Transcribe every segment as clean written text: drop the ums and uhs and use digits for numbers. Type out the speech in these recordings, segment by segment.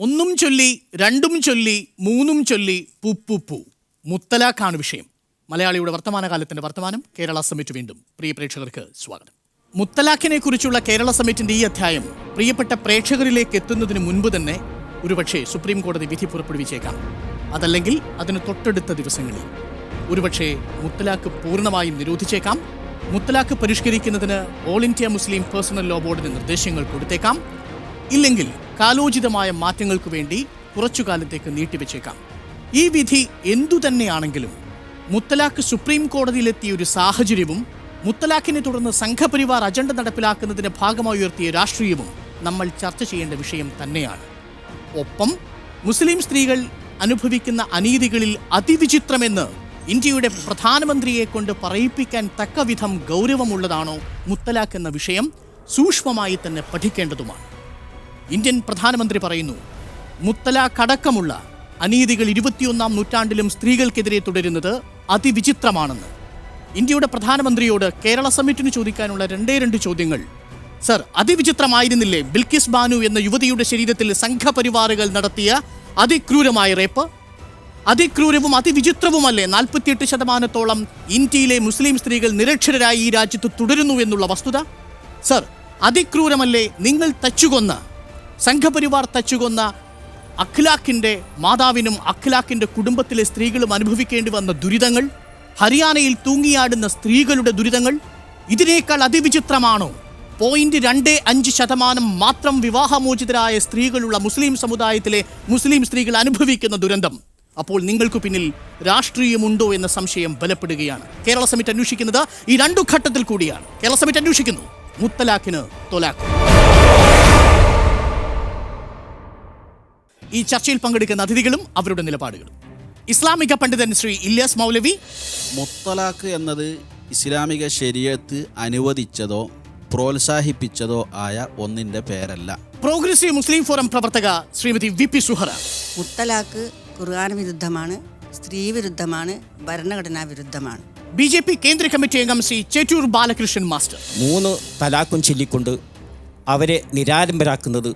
ഒന്നും ചൊല്ലി രണ്ടും ചൊല്ലി മൂന്നും ചൊല്ലി പൂ മുത്തലാഖാണ് വിഷയം. മലയാളിയുടെ വർത്തമാനകാലത്തിന്റെ വർത്തമാനം കേരള സമിറ്റ് വീണ്ടും. പ്രിയ പ്രേക്ഷകർക്ക് സ്വാഗതം. മുത്തലാഖിനെ കുറിച്ചുള്ള കേരള സമിറ്റിന്റെ ഈ അധ്യായം പ്രിയപ്പെട്ട പ്രേക്ഷകരിലേക്ക് എത്തുന്നതിന് മുൻപ് തന്നെ ഒരുപക്ഷെ സുപ്രീം കോടതി വിധി പുറപ്പെടുവിച്ചേക്കാം. അതല്ലെങ്കിൽ അതിന് തൊട്ടടുത്ത ദിവസങ്ങളിൽ ഒരുപക്ഷെ മുത്തലാഖ് പൂർണ്ണമായും നിരോധിച്ചേക്കാം. മുത്തലാഖ് പരിഷ്കരിക്കുന്നതിന് All India Muslim Personal Law ബോർഡിന് നിർദ്ദേശങ്ങൾ കൊടുത്തേക്കാം. ഇല്ലെങ്കിൽ കാലോചിതമായ മാറ്റങ്ങൾക്ക് വേണ്ടി കുറച്ചു കാലത്തേക്ക് നീട്ടിവെച്ചേക്കാം. ഈ വിധി എന്തുതന്നെയാണെങ്കിലും മുത്തലാഖ് സുപ്രീം കോടതിയിലെത്തിയ ഒരു സാഹചര്യവും മുത്തലാഖിനെ തുടർന്ന് സംഘപരിവാർ അജണ്ട നടപ്പിലാക്കുന്നതിന്റെ ഭാഗമായി ഉയർത്തിയ രാഷ്ട്രീയവും നമ്മൾ ചർച്ച ചെയ്യേണ്ട വിഷയം തന്നെയാണ്. ഒപ്പം മുസ്ലിം സ്ത്രീകൾ അനുഭവിക്കുന്ന അനീതികളിൽ അതിവിചിത്രമെന്ന് ഇന്ത്യയുടെ പ്രധാനമന്ത്രിയെ കൊണ്ട് പറയിപ്പിക്കാൻ തക്കവിധം ഗൗരവമുള്ളതാണോ മുത്തലാഖ് എന്ന വിഷയം സൂക്ഷ്മമായി തന്നെ പഠിക്കേണ്ടതുമാണ്. ഇന്ത്യൻ പ്രധാനമന്ത്രി പറയുന്നു, മുത്തലാഖ് അടക്കമുള്ള അനീതികൾ 21-ാം നൂറ്റാണ്ടിലും സ്ത്രീകൾക്കെതിരെ തുടരുന്നത് അതിവിചിത്രമാണെന്ന്. ഇന്ത്യയുടെ പ്രധാനമന്ത്രിയോട് കേരള സമിറ്റിന് ചോദിക്കാനുള്ള രണ്ട് ചോദ്യങ്ങൾ. സർ, അതിവിചിത്രമായിരുന്നില്ലേ ബിൽക്കിസ് ബാനു എന്ന യുവതിയുടെ ശരീരത്തിൽ സംഘപരിവാറുകൾ നടത്തിയ അതിക്രൂരമായ റേപ്പ്? അതിക്രൂരവും അതിവിചിത്രവുമല്ലേ 48% ഇന്ത്യയിലെ മുസ്ലിം സ്ത്രീകൾ നിരക്ഷരരായി ഈ രാജ്യത്ത് തുടരുന്നു എന്നുള്ള വസ്തുത? സർ, അതിക്രൂരമല്ലേ നിങ്ങൾ തച്ചുകൊന്ന സംഘപരിവാർ തച്ചുകൊന്ന അഖ്ലാഖിന്റെ മാതാവിനും അഖ്ലാഖിന്റെ കുടുംബത്തിലെ സ്ത്രീകളും അനുഭവിക്കേണ്ടി വന്ന ദുരിതങ്ങൾ? ഹരിയാനയിൽ തൂങ്ങിയാടുന്ന സ്ത്രീകളുടെ ദുരിതങ്ങൾ ഇതിനേക്കാൾ അതിവിചിത്രമാണോ 0.25% മാത്രം വിവാഹമോചിതരായ സ്ത്രീകളുള്ള മുസ്ലിം സമുദായത്തിലെ മുസ്ലിം സ്ത്രീകൾ അനുഭവിക്കുന്ന ദുരന്തം? അപ്പോൾ നിങ്ങൾക്ക് പിന്നിൽ രാഷ്ട്രീയമുണ്ടോ എന്ന സംശയം ബലപ്പെടുകയാണ്. കേരള സമിറ്റ് അന്വേഷിക്കുന്നത് ഈ രണ്ടു ഘട്ടത്തിൽ കൂടിയാണ്. കേരള സമിറ്റ് അന്വേഷിക്കുന്നു മുത്തലാഖിന് തൊലാഖ്. ഈ ചർച്ചയിൽ പങ്കെടുക്കുന്ന അതിഥികളും അവരുടെ നിലപാടുകളും. ഇസ്ലാമിക പണ്ഡിതൻ ശ്രീ ഇല്യാസ് മൗലവി. മുത്തലാഖ് എന്നത് ഇസ്ലാമിക ശരീഅത്ത് അനുവദിച്ചതോ പ്രോത്സാഹിപ്പിച്ചതോ ആയ ഒന്നിൻ്റെ പേരല്ല. പ്രോഗ്രസീവ് മുസ്ലിം ഫോറം പ്രവർത്തക ശ്രീമതി വി പി സുഹറ. മുത്തലാഖ് ഖുർആൻ വിരുദ്ധമാണ്, സ്ത്രീ വിരുദ്ധമാണ്, ഭരണഘടനാ വിരുദ്ധമാണ്. BJP കേന്ദ്ര കമ്മിറ്റി അംഗം ശ്രീ ചേറ്റൂർ ബാലകൃഷ്ണൻ മാസ്റ്റർ. 3 തലാഖും ചൊല്ലിക്കൊണ്ട് അവരെ നിരാലംബരാക്കുന്നത്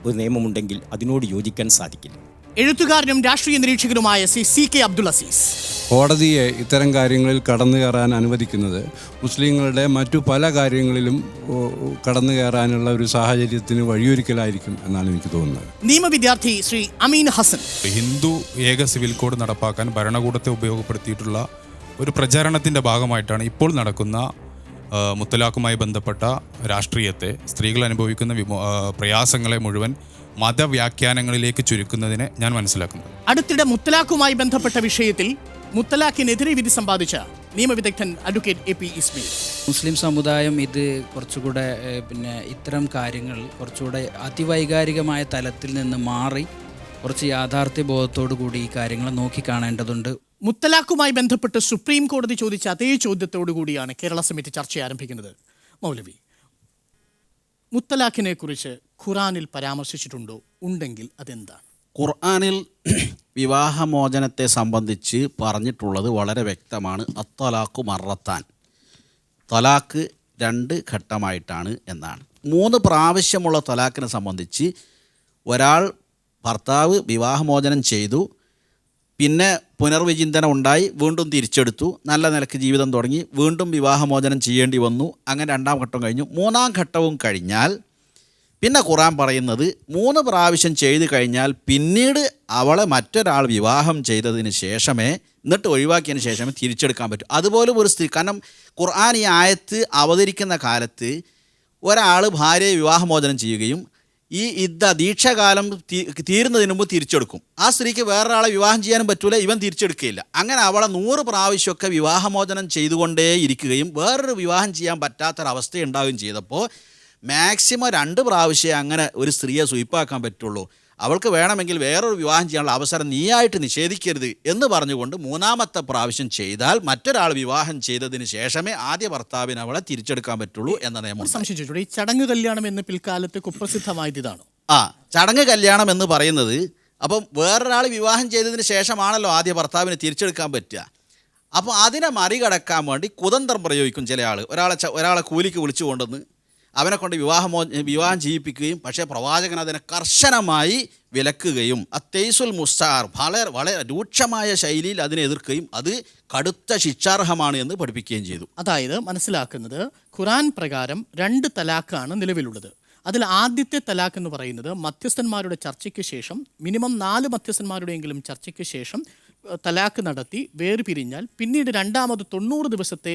ഒരു നിയമമുണ്ടെങ്കിൽ അതിനോട് യോജിക്കാൻ സാധിക്കില്ല. എഴുത്തുകാരനും രാഷ്ട്രീയ നിരീക്ഷകനുമായ ശ്രീ CK അബ്ദുൽ അസീസ്. കോടതിയെ ഇത്തരം കാര്യങ്ങളിൽ കടന്നു കയറാൻ അനുവദിക്കുന്നത് മുസ്ലിങ്ങളുടെ മറ്റു പല കാര്യങ്ങളിലും കടന്നു കയറാനുള്ള ഒരു സാഹചര്യത്തിന് വഴിയൊരുക്കലായിരിക്കും എന്നാണ് എനിക്ക് തോന്നുന്നത്. നിയമവിദ്യാർത്ഥി ശ്രീ അമീൻ ഹസൻ. ഹിന്ദു ഏക സിവിൽ കോഡ് നടപ്പാക്കാൻ ഭരണകൂടത്തെ ഉപയോഗപ്പെടുത്തിയിട്ടുള്ള ഒരു പ്രചാരണത്തിൻ്റെ ഭാഗമായിട്ടാണ് ഇപ്പോൾ നടക്കുന്ന മുത്തലാഖുമായി ബന്ധപ്പെട്ട രാഷ്ട്രീയത്തെ, സ്ത്രീകൾ അനുഭവിക്കുന്ന പ്രയാസങ്ങളെ മുഴുവൻ മതവ്യാഖ്യാനങ്ങളിലേക്ക് ചുരുക്കുന്നതിനെ ഞാൻ മനസ്സിലാക്കുന്നത്. അടുത്തിടെ മുത്തലാഖുമായി ബന്ധപ്പെട്ട വിഷയത്തിൽ മുത്തലാഖിനെതിരെ വിധി സമ്പാദിച്ച നിയമവിദഗ്ധൻ അഡ്വക്കേറ്റ് AP ഇസ്മയിൽ. മുസ്ലിം സമുദായം ഇത് കുറച്ചുകൂടെ ഇത്തരം കാര്യങ്ങൾ കുറച്ചുകൂടെ അതിവൈകാരികമായ തലത്തിൽ നിന്ന് മാറി കുറച്ച് യാഥാർത്ഥ്യ ബോധത്തോടു കൂടി ഈ കാര്യങ്ങൾ നോക്കിക്കാണേണ്ടതുണ്ട്. മുത്തലാഖുമായി ബന്ധപ്പെട്ട് സുപ്രീം കോടതി ചോദിച്ച അതേ ചോദ്യത്തോടു കൂടിയാണ് കേരള സമിതി ചർച്ച ആരംഭിക്കുന്നത്. മൗലവി, മുത്തലാഖിനെ കുറിച്ച് ഖുറാനിൽ പരാമർശിച്ചിട്ടുണ്ടോ? ഉണ്ടെങ്കിൽ അതെന്താണ്? ഖുർആനിൽ വിവാഹമോചനത്തെ സംബന്ധിച്ച് പറഞ്ഞിട്ടുള്ളത് വളരെ വ്യക്തമാണ്. അത്തലാഖു മറത്താൻ, തലാഖ് 2 ഘട്ടമായിട്ടാണ് എന്നാണ്. 3 പ്രാവശ്യമുള്ള തലാഖിനെ സംബന്ധിച്ച് ഒരാൾ ഭർത്താവ് വിവാഹമോചനം ചെയ്തു, പിന്നെ പുനർവിചിന്തനം ഉണ്ടായി, വീണ്ടും തിരിച്ചെടുത്തു, നല്ല നിലക്ക് ജീവിതം തുടങ്ങി, വീണ്ടും വിവാഹമോചനം ചെയ്യേണ്ടി വന്നു. അങ്ങനെ 2ാം ഘട്ടം കഴിഞ്ഞു. 3ാം ഘട്ടവും കഴിഞ്ഞാൽ പിന്നെ ഖുർആൻ പറയുന്നത് 3 പ്രാവശ്യം ചെയ്തു കഴിഞ്ഞാൽ പിന്നീട് അവളെ മറ്റൊരാൾ വിവാഹം ചെയ്തതിന് ശേഷമേ, എന്നിട്ട് ഒഴിവാക്കിയതിന് ശേഷമേ തിരിച്ചെടുക്കാൻ പറ്റൂ. അതുപോലും ഒരു സ്ത്രീ, കാരണം ഖുർആൻ ഈ ആയത്ത് അവതരിക്കുന്ന കാലത്ത് ഒരാൾ ഭാര്യയെ വിവാഹമോചനം ചെയ്യുകയും ഈ ദീക്ഷാകാലം തീരുന്നതിന് മുമ്പ് തിരിച്ചെടുക്കും. ആ സ്ത്രീക്ക് വേറൊരാളെ വിവാഹം ചെയ്യാനും പറ്റൂല, ഇവൻ തിരിച്ചെടുക്കുകയില്ല. അങ്ങനെ അവളെ 100 പ്രാവശ്യമൊക്കെ വിവാഹമോചനം ചെയ്തുകൊണ്ടേ ഇരിക്കുകയും വേറൊരു വിവാഹം ചെയ്യാൻ പറ്റാത്തൊരവസ്ഥ ഉണ്ടാവുകയും ചെയ്തപ്പോൾ മാക്സിമം 2 പ്രാവശ്യമേ അങ്ങനെ ഒരു സ്ത്രീയെ സ്വീപ്പാക്കാൻ പറ്റുള്ളൂ. അവൾക്ക് വേണമെങ്കിൽ വേറൊരു വിവാഹം ചെയ്യാനുള്ള അവസരം നീയായിട്ട് നിഷേധിക്കരുത് എന്ന് പറഞ്ഞുകൊണ്ട് 3ാമത്തെ പ്രാവശ്യം ചെയ്താൽ മറ്റൊരാൾ വിവാഹം ചെയ്തതിന് ശേഷമേ ആദ്യ ഭർത്താവിന് അവളെ തിരിച്ചെടുക്കാൻ പറ്റുള്ളൂ എന്ന നിയമം. സംശയിച്ചു, ഈ ചടങ്ങ് കല്യാണം എന്ന് പിൽക്കാലത്ത് കുപ്രസിദ്ധമായത് ഇതാണോ? ചടങ്ങ് കല്യാണം എന്ന് പറയുന്നത്, അപ്പം വേറൊരാൾ വിവാഹം ചെയ്തതിന് ശേഷമാണല്ലോ ആദ്യ ഭർത്താവിന് തിരിച്ചെടുക്കാൻ പറ്റുക. അപ്പോൾ അതിനെ മറികടക്കാൻ വേണ്ടി കുതന്ത്രം പ്രയോഗിക്കും ചില ആൾ. ഒരാളെ കൂലിക്ക് വിളിച്ചു കൊണ്ടുവന്ന് അവനെ കൊണ്ട് വിവാഹം ചെയ്യിപ്പിക്കുകയും പക്ഷേ പ്രവാചകൻ അതിനെ കർശനമായി വിലക്കുകയും അത്തൈസുൽ മുസ്താർ വളരെ രൂക്ഷമായ ശൈലിയിൽ അതിനെ എതിർക്കുകയും അത് കടുത്ത ശിക്ഷാർഹമാണ് എന്ന് പഠിപ്പിക്കുകയും ചെയ്തു. അതായത് മനസ്സിലാക്കുന്നത് ഖുറാൻ പ്രകാരം 2 തലാഖാണ് നിലവിലുള്ളത്. അതിൽ ആദ്യത്തെ തലാഖ് എന്ന് പറയുന്നത് മധ്യസ്ഥന്മാരുടെ ചർച്ചയ്ക്ക് ശേഷം മിനിമം 4 മധ്യസ്ഥന്മാരുടെയെങ്കിലും ചർച്ചയ്ക്ക് ശേഷം തലാഖ് നടത്തി വേർപിരിഞ്ഞാൽ പിന്നീട് രണ്ടാമത് 90 ദിവസത്തെ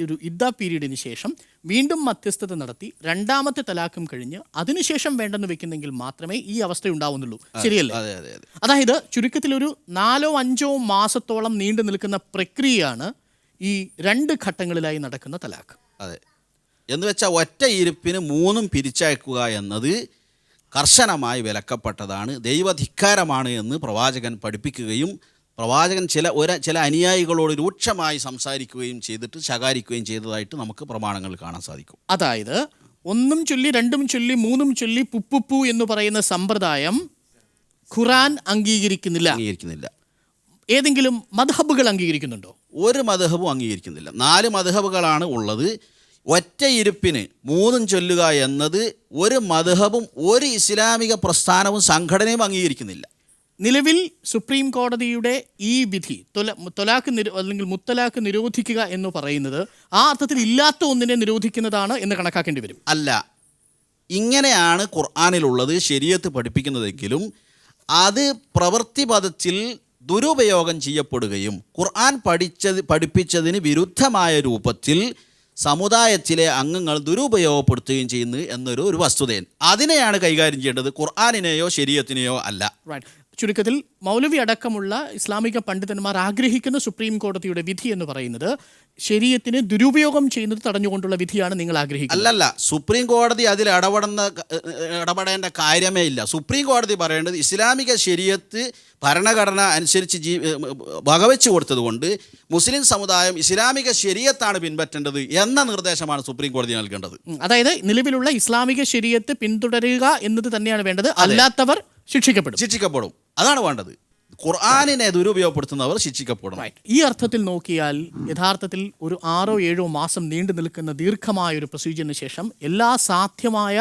ഒരു ഇദ്ദ പീരീഡിന് ശേഷം വീണ്ടും മധ്യസ്ഥത നടത്തി രണ്ടാമത്തെ തലാഖും കഴിഞ്ഞ് അതിനുശേഷം വേണ്ടെന്ന് വെക്കുന്നെങ്കിൽ മാത്രമേ ഈ അവസ്ഥ ഉണ്ടാവുന്നുള്ളൂ. ശരിയല്ലേ? അതായത് ചുരുക്കത്തിൽ ഒരു 4-5 മാസത്തോളം നീണ്ടു നിൽക്കുന്ന പ്രക്രിയയാണ് ഈ 2 ഘട്ടങ്ങളിലായി നടക്കുന്ന തലാഖ്. അതെ, എന്ന് വെച്ചാൽ ഒറ്റ ഇരുപ്പിന് 3 പിരിച്ചയക്കുക എന്നത് കർശനമായി വിലക്കപ്പെട്ടതാണ്, ദൈവധിക്കാരമാണ് എന്ന് പ്രവാചകൻ പഠിപ്പിക്കുകയും പ്രവാചകൻ ചില അനുയായികളോട് രൂക്ഷമായി സംസാരിക്കുകയും ചെയ്തിട്ട് ശകാരിക്കുകയും ചെയ്തതായിട്ട് നമുക്ക് പ്രമാണങ്ങൾ കാണാൻ സാധിക്കും. അതായത് 1 ചൊല്ലി 2 ചൊല്ലി 3 ചൊല്ലി പുപ്പുപ്പു എന്ന് പറയുന്ന സമ്പ്രദായം ഖുറാൻ അംഗീകരിക്കുന്നില്ല. ഏതെങ്കിലും മദ്ഹബുകൾ അംഗീകരിക്കുന്നുണ്ടോ? ഒരു മദ്ഹബും അംഗീകരിക്കുന്നില്ല. 4 മദ്ഹബുകളാണ് ഉള്ളത്. ഒറ്റ ഇരുപ്പിന് 3 ചൊല്ലുക എന്നത് ഒരു മദ്ഹബും ഒരു ഇസ്ലാമിക പ്രസ്ഥാനവും സംഘടനയും അംഗീകരിക്കുന്നില്ല. നിലവിൽ സുപ്രീം കോടതിയുടെ ഈ വിധി തൊലാഖ് അല്ലെങ്കിൽ മുത്തലാഖ് നിരോധിക്കുക എന്ന് പറയുന്നത് ആ അർത്ഥത്തിൽ ഇല്ലാത്ത ഒന്നിനെ നിരോധിക്കുന്നതാണ് എന്ന് കണക്കാക്കേണ്ടി വരും. അല്ല, ഇങ്ങനെയാണ് ഖുർആനിലുള്ളത് ശരീഅത്ത് പഠിപ്പിക്കുന്നതെങ്കിലും അത് പ്രവൃത്തിപദത്തിൽ ദുരുപയോഗം ചെയ്യപ്പെടുകയും ഖുർആൻ പഠിപ്പിച്ചതിന് വിരുദ്ധമായ രൂപത്തിൽ സമുദായത്തിലെ അംഗങ്ങൾ ദുരുപയോഗപ്പെടുത്തുകയും ചെയ്യുന്നു എന്നൊരു വസ്തുതയാണ്. അതിനെയാണ് കൈകാര്യം ചെയ്യേണ്ടത്, ഖുർആനിനെയോ ശരീഅത്തിനെയോ അല്ല. ചുരുക്കത്തിൽ മൗലവി അടക്കമുള്ള ഇസ്ലാമിക പണ്ഡിതന്മാർ ആഗ്രഹിക്കുന്ന സുപ്രീം കോടതിയുടെ വിധി എന്ന് പറയുന്നത് ശരീഅത്തിനെ ദുരുപയോഗം ചെയ്യുന്നത് തടഞ്ഞുകൊണ്ടുള്ള വിധിയാണ് നിങ്ങൾ ആഗ്രഹിക്കുന്നത്. അല്ലല്ല, സുപ്രീം കോടതി അതിൽ ഇടപെടേണ്ട കാര്യമേ ഇല്ല. സുപ്രീം കോടതി പറയേണ്ടത് ഇസ്ലാമിക ശരീഅത്ത് ഭരണഘടന അനുസരിച്ച് വകവെച്ച് കൊടുത്തതുകൊണ്ട് മുസ്ലിം സമുദായം ഇസ്ലാമിക ശരീഅത്താണ് പിൻപറ്റേണ്ടത് എന്ന നിർദ്ദേശമാണ് സുപ്രീം കോടതി നൽകേണ്ടത്. അതായത് നിലവിലുള്ള ഇസ്ലാമിക ശരീഅത്ത് പിന്തുടരുക എന്നത് തന്നെയാണ് വേണ്ടത്, അല്ലാത്തവർ ശിക്ഷിക്കപ്പെടും. അതാണ് വേണ്ടത്. ഖുർആനിനെ ദുരുപയോഗപ്പെടുത്തുന്നവർ ശിക്ഷിക്കപ്പെടും. ഈ അർത്ഥത്തിൽ നോക്കിയാൽ യഥാർത്ഥത്തിൽ ഒരു 6-7 മാസം നീണ്ടു നിൽക്കുന്ന ദീർഘമായ ഒരു പ്രൊസീജിയറിന് ശേഷം എല്ലാ സാധ്യമായ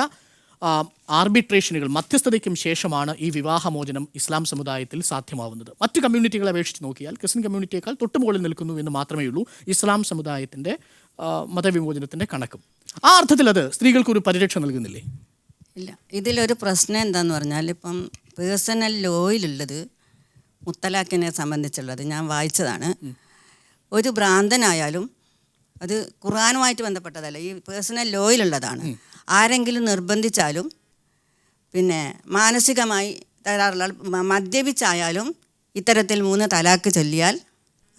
ആർബിട്രേഷനുകൾ മധ്യസ്ഥതയ്ക്കും ശേഷമാണ് ഈ വിവാഹമോചനം ഇസ്ലാം സമുദായത്തിൽ സാധ്യമാവുന്നത്. മറ്റു കമ്മ്യൂണിറ്റികളെ അപേക്ഷിച്ച് നോക്കിയാൽ ക്രിസ്ത്യൻ കമ്മ്യൂണിറ്റിയേക്കാൾ തൊട്ടുമുകളിൽ നിൽക്കുന്നു എന്ന് മാത്രമേ ഉള്ളൂ ഇസ്ലാം സമുദായത്തിൻ്റെ മതവിമോചനത്തിൻ്റെ കണക്കും. ആ അർത്ഥത്തിൽ അത് സ്ത്രീകൾക്കൊരു പരിരക്ഷ നൽകുന്നില്ലേ? ഇല്ല, ഇതിലൊരു പ്രശ്നം എന്താന്ന് പറഞ്ഞാൽ ഇപ്പം പേഴ്സണൽ ലോയിലുള്ളത് മുത്തലാഖിനെ സംബന്ധിച്ചുള്ളത് ഞാൻ വായിച്ചതാണ്. ഒരു ഭ്രാന്തനായാലും അത് ഖുർആനുമായിട്ട് ബന്ധപ്പെട്ടതല്ല, ഈ പേഴ്സണൽ ലോയിലുള്ളതാണ്. ആരെങ്കിലും നിർബന്ധിച്ചാലും പിന്നെ മാനസികമായി തകരാറുള്ള മദ്യപിച്ചായാലും ഇത്തരത്തിൽ 3 തലാഖ് ചൊല്ലിയാൽ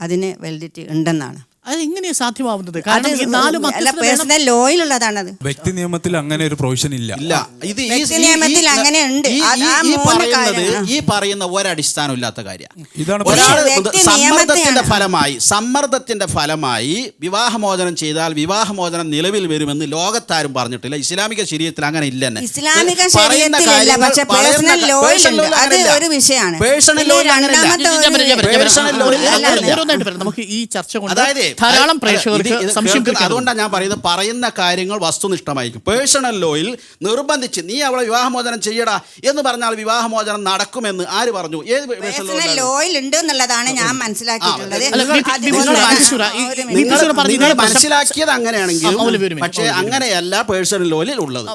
അതിന് വാലിഡിറ്റി ഉണ്ടെന്നാണ്. അതെങ്ങനെയാണ് സാധ്യമാവുന്നത്? പേഴ്സണൽ ലോയിലുള്ളതാണത്. വ്യക്തി നിയമത്തിൽ അങ്ങനെ ഒരു പ്രൊവിഷൻ ഇല്ല. ഇത് നിയമത്തിൽ അങ്ങനെ ഉണ്ട്. ഈ പറയുന്ന ഒരടിസ്ഥാനം ഇല്ലാത്ത കാര്യമാണ്. ഇതാണ് സമ്മർദ്ദത്തിന്റെ ഫലമായി വിവാഹമോചനം ചെയ്താൽ വിവാഹമോചനം നിലവിൽ വരുമെന്ന് ലോകത്താരും പറഞ്ഞിട്ടില്ല. ഇസ്ലാമിക ശരീഅത്തിൽ അങ്ങനെ ഇല്ല. ഇസ്ലാമിക ശരീഅത്തിലില്ല, പക്ഷേ പേഴ്സണൽ ലോയിലുണ്ട്. അത് ഒരു വിഷയമാണ്. നമുക്ക് ഈ ചർച്ച കൊണ്ട് ധാരാളം പ്രേക്ഷകർക്ക് സംശയം. അതുകൊണ്ടാണ് ഞാൻ പറയുന്ന കാര്യങ്ങൾ വസ്തുനിഷ്ഠമായിരിക്കും. പേഴ്സണൽ ലോയിൽ നിർബന്ധിച്ച് നീ അവളെ വിവാഹമോചനം ചെയ്യടാ എന്ന് പറഞ്ഞാൽ വിവാഹമോചനം നടക്കുമെന്ന് ആര് പറഞ്ഞു? ഏത് പേഴ്സണൽ ലോയിൽ ഉണ്ട് എന്നുള്ളതാണ് ഞാൻ മനസ്സിലാക്കിയിട്ടുള്ളത്. നിങ്ങൾ മനസ്സിലാക്കിയത് അങ്ങനെയാണെങ്കിൽ, പക്ഷേ അങ്ങനെയല്ല പേഴ്സണൽ ലോയിൽ ഉള്ളത്.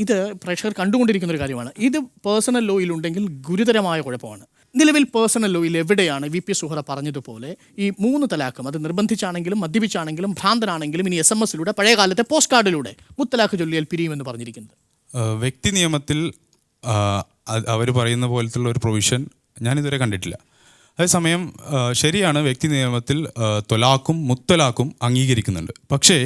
ഇത് പ്രേക്ഷകർ കണ്ടുകൊണ്ടിരിക്കുന്ന ഒരു കാര്യമാണ്. ഇത് പേഴ്സണൽ ലോയിൽ ഉണ്ടെങ്കിൽ ഗുരുതരമായ കുഴപ്പമാണ്. നിലവിൽ പേഴ്സണൽ ലോയിൽ എവിടെയാണ് വി പി സുഹറ പറഞ്ഞതുപോലെ ഈ 3 തലാഖും, അത് നിർബന്ധിച്ചാണെങ്കിലും മദ്യപിച്ചാണെങ്കിലും ഭ്രാന്തനാണെങ്കിലും ഇനി SMS-ലൂടെ പഴയ കാലത്തെ പോസ്റ്റ് കാർഡിലൂടെ മുത്തലാഖ് ചൊല്ലിയാൽ പിരിയുമെന്ന് പറഞ്ഞിരിക്കുന്നത്? വ്യക്തി നിയമത്തിൽ അവർ പറയുന്ന പോലത്തുള്ള ഒരു പ്രൊവിഷൻ ഞാനിതുവരെ കണ്ടിട്ടില്ല. അതേസമയം ശരിയാണ്, വ്യക്തി നിയമത്തിൽ തൊലാഖും മുത്തലാഖും അംഗീകരിക്കുന്നുണ്ട്. പക്ഷേ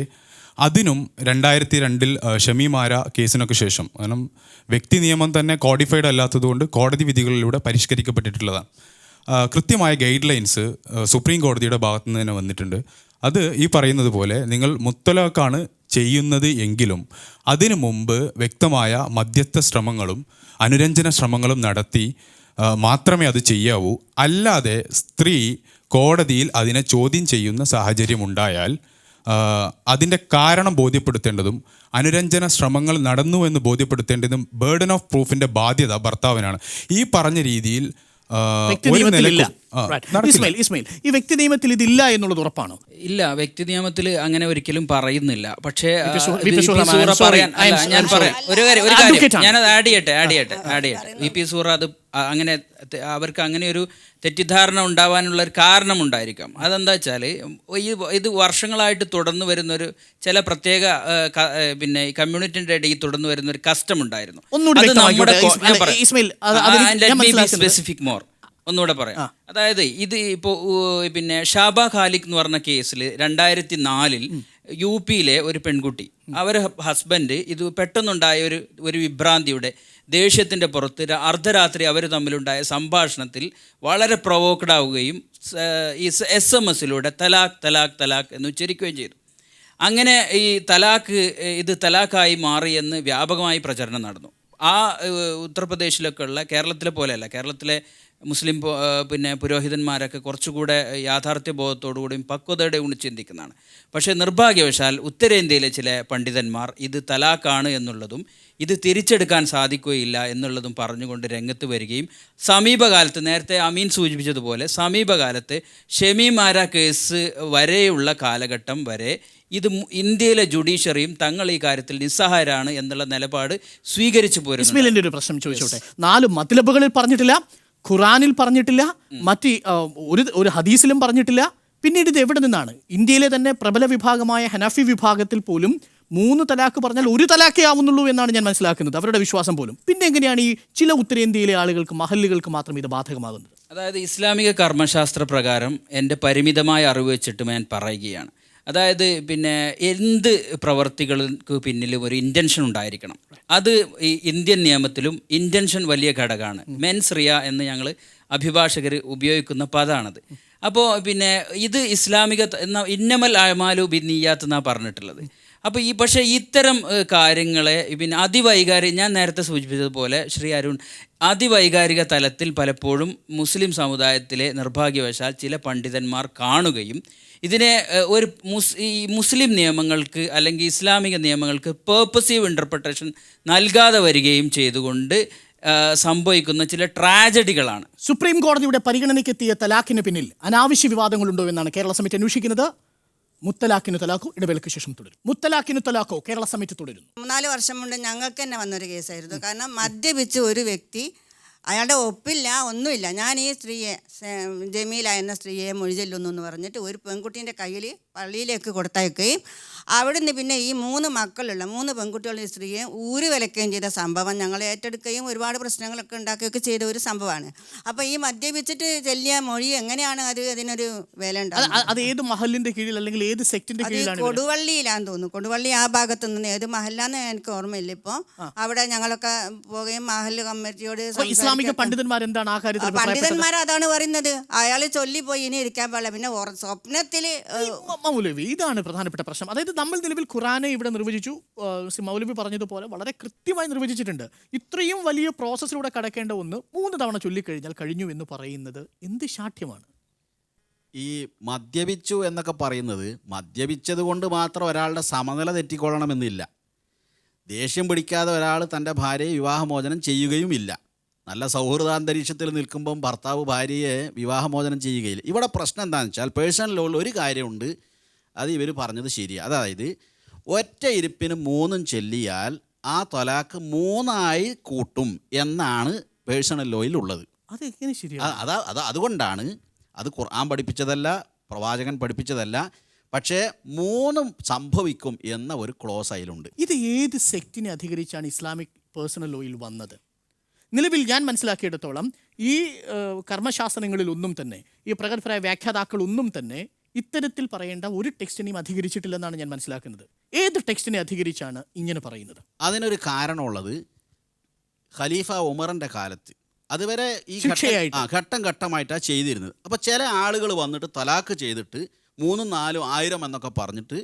അതിനും 2002 ഷമീമാര കേസിനൊക്കെ ശേഷം, കാരണം വ്യക്തി നിയമം തന്നെ കോഡിഫൈഡ് അല്ലാത്തതുകൊണ്ട് കോടതി വിധികളിലൂടെ പരിഷ്കരിക്കപ്പെട്ടിട്ടുള്ളതാണ്. കൃത്യമായ ഗൈഡ് ലൈൻസ് സുപ്രീം കോടതിയുടെ ഭാഗത്തു നിന്ന് തന്നെ വന്നിട്ടുണ്ട്. അത് ഈ പറയുന്നത് പോലെ നിങ്ങൾ മുത്തലാഖാണ് ചെയ്യുന്നത് എങ്കിലും അതിനു മുമ്പ് വ്യക്തമായ മധ്യസ്ഥ ശ്രമങ്ങളും അനുരഞ്ജന ശ്രമങ്ങളും നടത്തി മാത്രമേ അത് ചെയ്യാവൂ. അല്ലാതെ സ്ത്രീ കോടതിയിൽ അതിനെ ചോദ്യം ചെയ്യുന്ന സാഹചര്യം ഉണ്ടായാൽ അതിൻ്റെ കാരണം ബോധ്യപ്പെടുത്തേണ്ടതും അനുരഞ്ജന ശ്രമങ്ങൾ നടന്നു എന്ന് ബോധ്യപ്പെടുത്തേണ്ടതും ബേർഡൻ ഓഫ് പ്രൂഫിൻ്റെ ബാധ്യത ഭർത്താവിനാണ്. ഈ പറഞ്ഞ രീതിയിൽ വ്യക്തി ഒരു നിയമത്തിലില്ല. നിലക്കും Right. നടക്കില്ല. ഇസ്മായിൽ, ഈ വ്യക്തി നിയമത്തിൽ ഇതില്ല എന്നുള്ളത് ഉറപ്പാണോ? ഇല്ല, വ്യക്തി നിയമത്തിൽ അങ്ങനെ ഒരിക്കലും പറയുന്നില്ല. പക്ഷേ വി.പി. സൂറ, ഞാൻ പറയാം ഒരു കാര്യം Advocate ആണ്. ഞാനത് ആഡ് ചെയ്യട്ടെ. വി.പി. സൂറ അത് അങ്ങനെ അവർക്ക് അങ്ങനെ ഒരു തെറ്റിദ്ധാരണ ഉണ്ടാവാനുള്ള ഒരു കാരണമുണ്ടായിരിക്കാം. അതെന്താ വെച്ചാൽ ഇത് വർഷങ്ങളായിട്ട് തുടർന്നു വരുന്നൊരു ചില പ്രത്യേക പിന്നെ ഈ കമ്മ്യൂണിറ്റിൻ്റെ ഇടയിൽ തുടർന്നു വരുന്ന ഒരു കസ്റ്റം ഉണ്ടായിരുന്നു. ഒന്നുകൂടി അത് നമ്മുടെ വ്യക്തമാക്കിക്കോട്ടെ. ഇസ്മായിൽ, സ്പെസിഫിക് മോർ ഒന്നുകൂടെ പറയാം. അതായത് ഇത് ഇപ്പോൾ പിന്നെ ഷാബ ഖാലിഖ് എന്ന് പറഞ്ഞ കേസിൽ 2004 യു പിയിലെ ഒരു പെൺകുട്ടി, അവരുടെ ഹസ്ബൻഡ് ഇത് പെട്ടെന്നുണ്ടായ ഒരു വിഭ്രാന്തിയുടെ ദേഷ്യത്തിൻ്റെ പുറത്ത് അർദ്ധരാത്രി അവർ തമ്മിലുണ്ടായ സംഭാഷണത്തിൽ വളരെ പ്രൊവോക്ഡ് ആവുകയും ഈ SMS-ലൂടെ തലാഖ് എന്ന് ഉച്ചരിക്കുകയും ചെയ്തു. അങ്ങനെ ഈ ഇത് തലാഖായി മാറിയെന്ന് വ്യാപകമായി പ്രചരണം നടന്നു. ആ ഉത്തർപ്രദേശിലൊക്കെ ഉള്ള, കേരളത്തിലെ പോലെയല്ല, കേരളത്തിലെ മുസ്ലിം പിന്നെ പുരോഹിതന്മാരൊക്കെ കുറച്ചുകൂടെ യാഥാർത്ഥ്യബോധത്തോടുകൂടിയും പക്വതയോടെയും കൂടി ചിന്തിക്കുന്നതാണ്. പക്ഷേ നിർഭാഗ്യവശാൽ ഉത്തരേന്ത്യയിലെ ചില പണ്ഡിതന്മാർ ഇത് തലാഖാണ് എന്നുള്ളതും ഇത് തിരിച്ചെടുക്കാൻ സാധിക്കുകയില്ല എന്നുള്ളതും പറഞ്ഞുകൊണ്ട് രംഗത്ത് വരികയും സമീപകാലത്ത്, നേരത്തെ അമീൻ സൂചിപ്പിച്ചതുപോലെ, സമീപകാലത്ത് ഷമീമാര കേസ് വരെയുള്ള കാലഘട്ടം വരെ ഇത് ഇന്ത്യയിലെ ജുഡീഷ്യറിയും തങ്ങൾ ഈ കാര്യത്തിൽ നിസ്സഹായരാണ് എന്നുള്ള നിലപാട് സ്വീകരിച്ചു പോരുന്നു. ഇസ്മായിലിൻ്റെ ഒരു പ്രശ്നം ചോദിച്ചോട്ടെ. 4 മത്ലബുകളിൽ പറഞ്ഞിട്ടില്ല, ഖുറാനിൽ പറഞ്ഞിട്ടില്ല, മറ്റ് ഒരു ഹദീസിലും പറഞ്ഞിട്ടില്ല. പിന്നീട് ഇത് എവിടെ നിന്നാണ്? ഇന്ത്യയിലെ തന്നെ പ്രബല വിഭാഗമായ ഹനഫി വിഭാഗത്തിൽ പോലും 3 തലാഖ് പറഞ്ഞാൽ 1 തലാഖേ ആവുന്നുള്ളൂ എന്നാണ് ഞാൻ മനസ്സിലാക്കുന്നത്, അവരുടെ വിശ്വാസം പോലും. പിന്നെ എങ്ങനെയാണ് ഈ ചില ഉത്തരേന്ത്യയിലെ ആളുകൾക്ക്, മഹല്ലുകൾക്ക് മാത്രം ഇത് ബാധകമാകുന്നത്? അതായത് ഇസ്ലാമിക കർമ്മശാസ്ത്ര പ്രകാരം എൻ്റെ പരിമിതമായ അറിവ് വെച്ചിട്ട് ഞാൻ പറയുകയാണ്. അതായത് പിന്നെ എന്ത് പ്രവർത്തികൾക്ക് പിന്നിലും ഒരു ഇൻറ്റൻഷൻ ഉണ്ടായിരിക്കണം. അത് ഈ ഇന്ത്യൻ നിയമത്തിലും ഇൻറ്റൻഷൻ വലിയ ഘടകമാണ്. മെൻസ് റിയ എന്ന് ഞങ്ങൾ അഭിഭാഷകർ ഉപയോഗിക്കുന്ന പദമാണത്. അപ്പോൾ പിന്നെ ഇത് ഇസ്ലാമിക ഇന്നമൽ അമാലു ബിന്നിയാത്ത് എന്നാണ് പറഞ്ഞിട്ടുള്ളത്. അപ്പോൾ പക്ഷേ ഇത്തരം കാര്യങ്ങളെ പിന്നെ അതിവൈകാരിക, ഞാൻ നേരത്തെ സൂചിപ്പിച്ചതുപോലെ ശ്രീ അരുൺ, അതിവൈകാരിക തലത്തിൽ പലപ്പോഴും മുസ്ലിം സമുദായത്തിലെ നിർഭാഗ്യവശാൽ ചില പണ്ഡിതന്മാർ കാണുകയും ഇതിനെ ഒരു മുസ്ലിം നിയമങ്ങൾക്ക് അല്ലെങ്കിൽ ഇസ്ലാമിക നിയമങ്ങൾക്ക് പേർപ്പസീവ് ഇൻ്റർപ്രിട്ടേഷൻ നൽകാതെ വരികയും ചെയ്തുകൊണ്ട് സംഭവിക്കുന്ന ചില ട്രാജഡികളാണ്. സുപ്രീം കോടതിയുടെ പരിഗണനയ്ക്കെത്തിയ തലാഖിന് പിന്നിൽ അനാവശ്യ വിവാദങ്ങളുണ്ടോ എന്നാണ് കേരള സമിതി അന്വേഷിക്കുന്നത്. മുത്തലാഖിനു തലാഖോ ഇടവേളയ്ക്ക് ശേഷം തുടരും. മുത്തലാഖിനു തലാഖോ കേരള സമിതി തുടരുന്നു. 4 വർഷം മുമ്പ് ഞങ്ങൾക്ക് തന്നെ വന്നൊരു കേസായിരുന്നു. കാരണം മദ്യപിച്ച് ഒരു വ്യക്തി, അയാളുടെ ഒപ്പില്ല, ഒന്നുമില്ല, ഞാൻ ഈ സ്ത്രീയെ, ജമീല എന്ന സ്ത്രീയെ മൊഴി ചെല്ലുന്നു എന്ന് പറഞ്ഞിട്ട് ഒരു പെൺകുട്ടീൻ്റെ കയ്യിൽ പള്ളിയിലേക്ക് കൊടുത്തയക്കുകയും അവിടുന്ന് പിന്നെ ഈ 3 മക്കളുള്ള 3 പെൺകുട്ടികളുടെ സ്ത്രീയെ ഊരുവിലക്കുകയും ചെയ്ത സംഭവം ഞങ്ങൾ ഏറ്റെടുക്കുകയും ഒരുപാട് പ്രശ്നങ്ങളൊക്കെ ഉണ്ടാക്കുകയൊക്കെ ചെയ്ത ഒരു സംഭവമാണ്. അപ്പോൾ ഈ മദ്യപിച്ചിട്ട് ചെല്ലിയ മൊഴി എങ്ങനെയാണ് അതിനൊരു വില ഉണ്ടാകും? അത് ഏത് മഹലിന്റെ കീഴിൽ അല്ലെങ്കിൽ ഏത് സെക്ടിന്റെ കീഴിലാണ്? കൊടുവള്ളിയിലാന്ന് തോന്നുന്നു. കൊടുവള്ളി ആ ഭാഗത്ത് നിന്ന്, ഏത് മഹല്ലാന്ന് എനിക്ക് ഓർമ്മയില്ല ഇപ്പോൾ. അവിടെ ഞങ്ങളൊക്കെ പോവുകയും മഹല്ല് കമ്മിറ്റിയോട് ഇസ്ലാമിക പണ്ഡിതന്മാർ എന്താണ് ആ കാര്യത്തിൽ? പണ്ഡിതന്മാർ അതാണ് പറയുന്നത്, അയാൾ ചൊല്ലിപ്പോയി ഇനി ഇരിക്കാൻ പാടില്ല. പിന്നെ സ്വപ്നത്തില് മൗലവി, ഇതാണ് പ്രധാനപ്പെട്ട പ്രശ്നം. അതായത് നമ്മൾ നിലവിൽ ഖുറാനെ ഇവിടെ നിർവചിച്ചു, മൗലവി പറഞ്ഞതുപോലെ വളരെ കൃത്യമായി നിർവചിച്ചിട്ടുണ്ട്. ഇത്രയും വലിയ പ്രോസസ്സിലൂടെ കടക്കേണ്ട ഒന്ന് 3 തവണ ചൊല്ലിക്കഴിഞ്ഞാൽ കഴിഞ്ഞു എന്ന് പറയുന്നത് എന്ത് ശാഠ്യമാണ്? ഈ മദ്യപിച്ചു എന്നൊക്കെ പറയുന്നത്, മദ്യപിച്ചത് കൊണ്ട് മാത്രം ഒരാളുടെ സമനില തെറ്റിക്കൊള്ളണമെന്നില്ല. ദേഷ്യം പിടിക്കാതെ ഒരാൾ തൻ്റെ ഭാര്യയെ വിവാഹമോചനം ചെയ്യുകയുമില്ല. നല്ല സൗഹൃദാന്തരീക്ഷത്തിൽ നിൽക്കുമ്പം ഭർത്താവ് ഭാര്യയെ വിവാഹമോചനം ചെയ്യുകയില്ല. ഇവിടെ പ്രശ്നം എന്താണെന്ന് വെച്ചാൽ, പേഴ്സണൽ ലോയിൽ ഒരു കാര്യമുണ്ട്, അത് ഇവർ പറഞ്ഞത് ശരിയാണ്. അതായത് ഒറ്റ ഇരിപ്പിന് 3 ചൊല്ലിയാൽ ആ തൊലാക്ക് 3 കൂട്ടും എന്നാണ് പേഴ്സണൽ ലോയിലുള്ളത്. അതെങ്ങനെ ശരിയാണ്? അതുകൊണ്ടാണ്, അത് ഖുർആൻ പഠിപ്പിച്ചതല്ല, പ്രവാചകൻ പഠിപ്പിച്ചതല്ല, പക്ഷേ 3 സംഭവിക്കും എന്ന ഒരു ക്ലോസ് അതിലുണ്ട്. ഇത് ഏത് സെക്റ്റിനെ അധികരിച്ചാണ് ഇസ്ലാമിക് പേഴ്സണൽ ലോയിൽ വന്നത്? നിലവിൽ ഞാൻ മനസ്സിലാക്കിയിടത്തോളം ഈ കർമ്മശാസ്ത്രങ്ങളിലൊന്നും തന്നെ, ഈ പ്രഗത്ഭരായ വ്യാഖ്യാതാക്കളൊന്നും തന്നെ ഇത്തരത്തിൽ പറയേണ്ട ഒരു ടെക്സ്റ്റിനെയും അധികരിച്ചിട്ടില്ലെന്നാണ് ഞാൻ മനസ്സിലാക്കുന്നത്. ഏത് ടെക്സ്റ്റിനെ അധികരിച്ചാണ് ഇങ്ങനെ പറയുന്നത്? അതിനൊരു കാരണമുള്ളത്, ഖലീഫ ഉമറിൻ്റെ കാലത്ത് അതുവരെ ഈ ഘട്ടം ഘട്ടമായിട്ടാണ് ചെയ്തിരുന്നത്. അപ്പോൾ ചില ആളുകൾ വന്നിട്ട് തലാക്ക് ചെയ്തിട്ട് 3-4 ആയിരം എന്നൊക്കെ പറഞ്ഞിട്ട്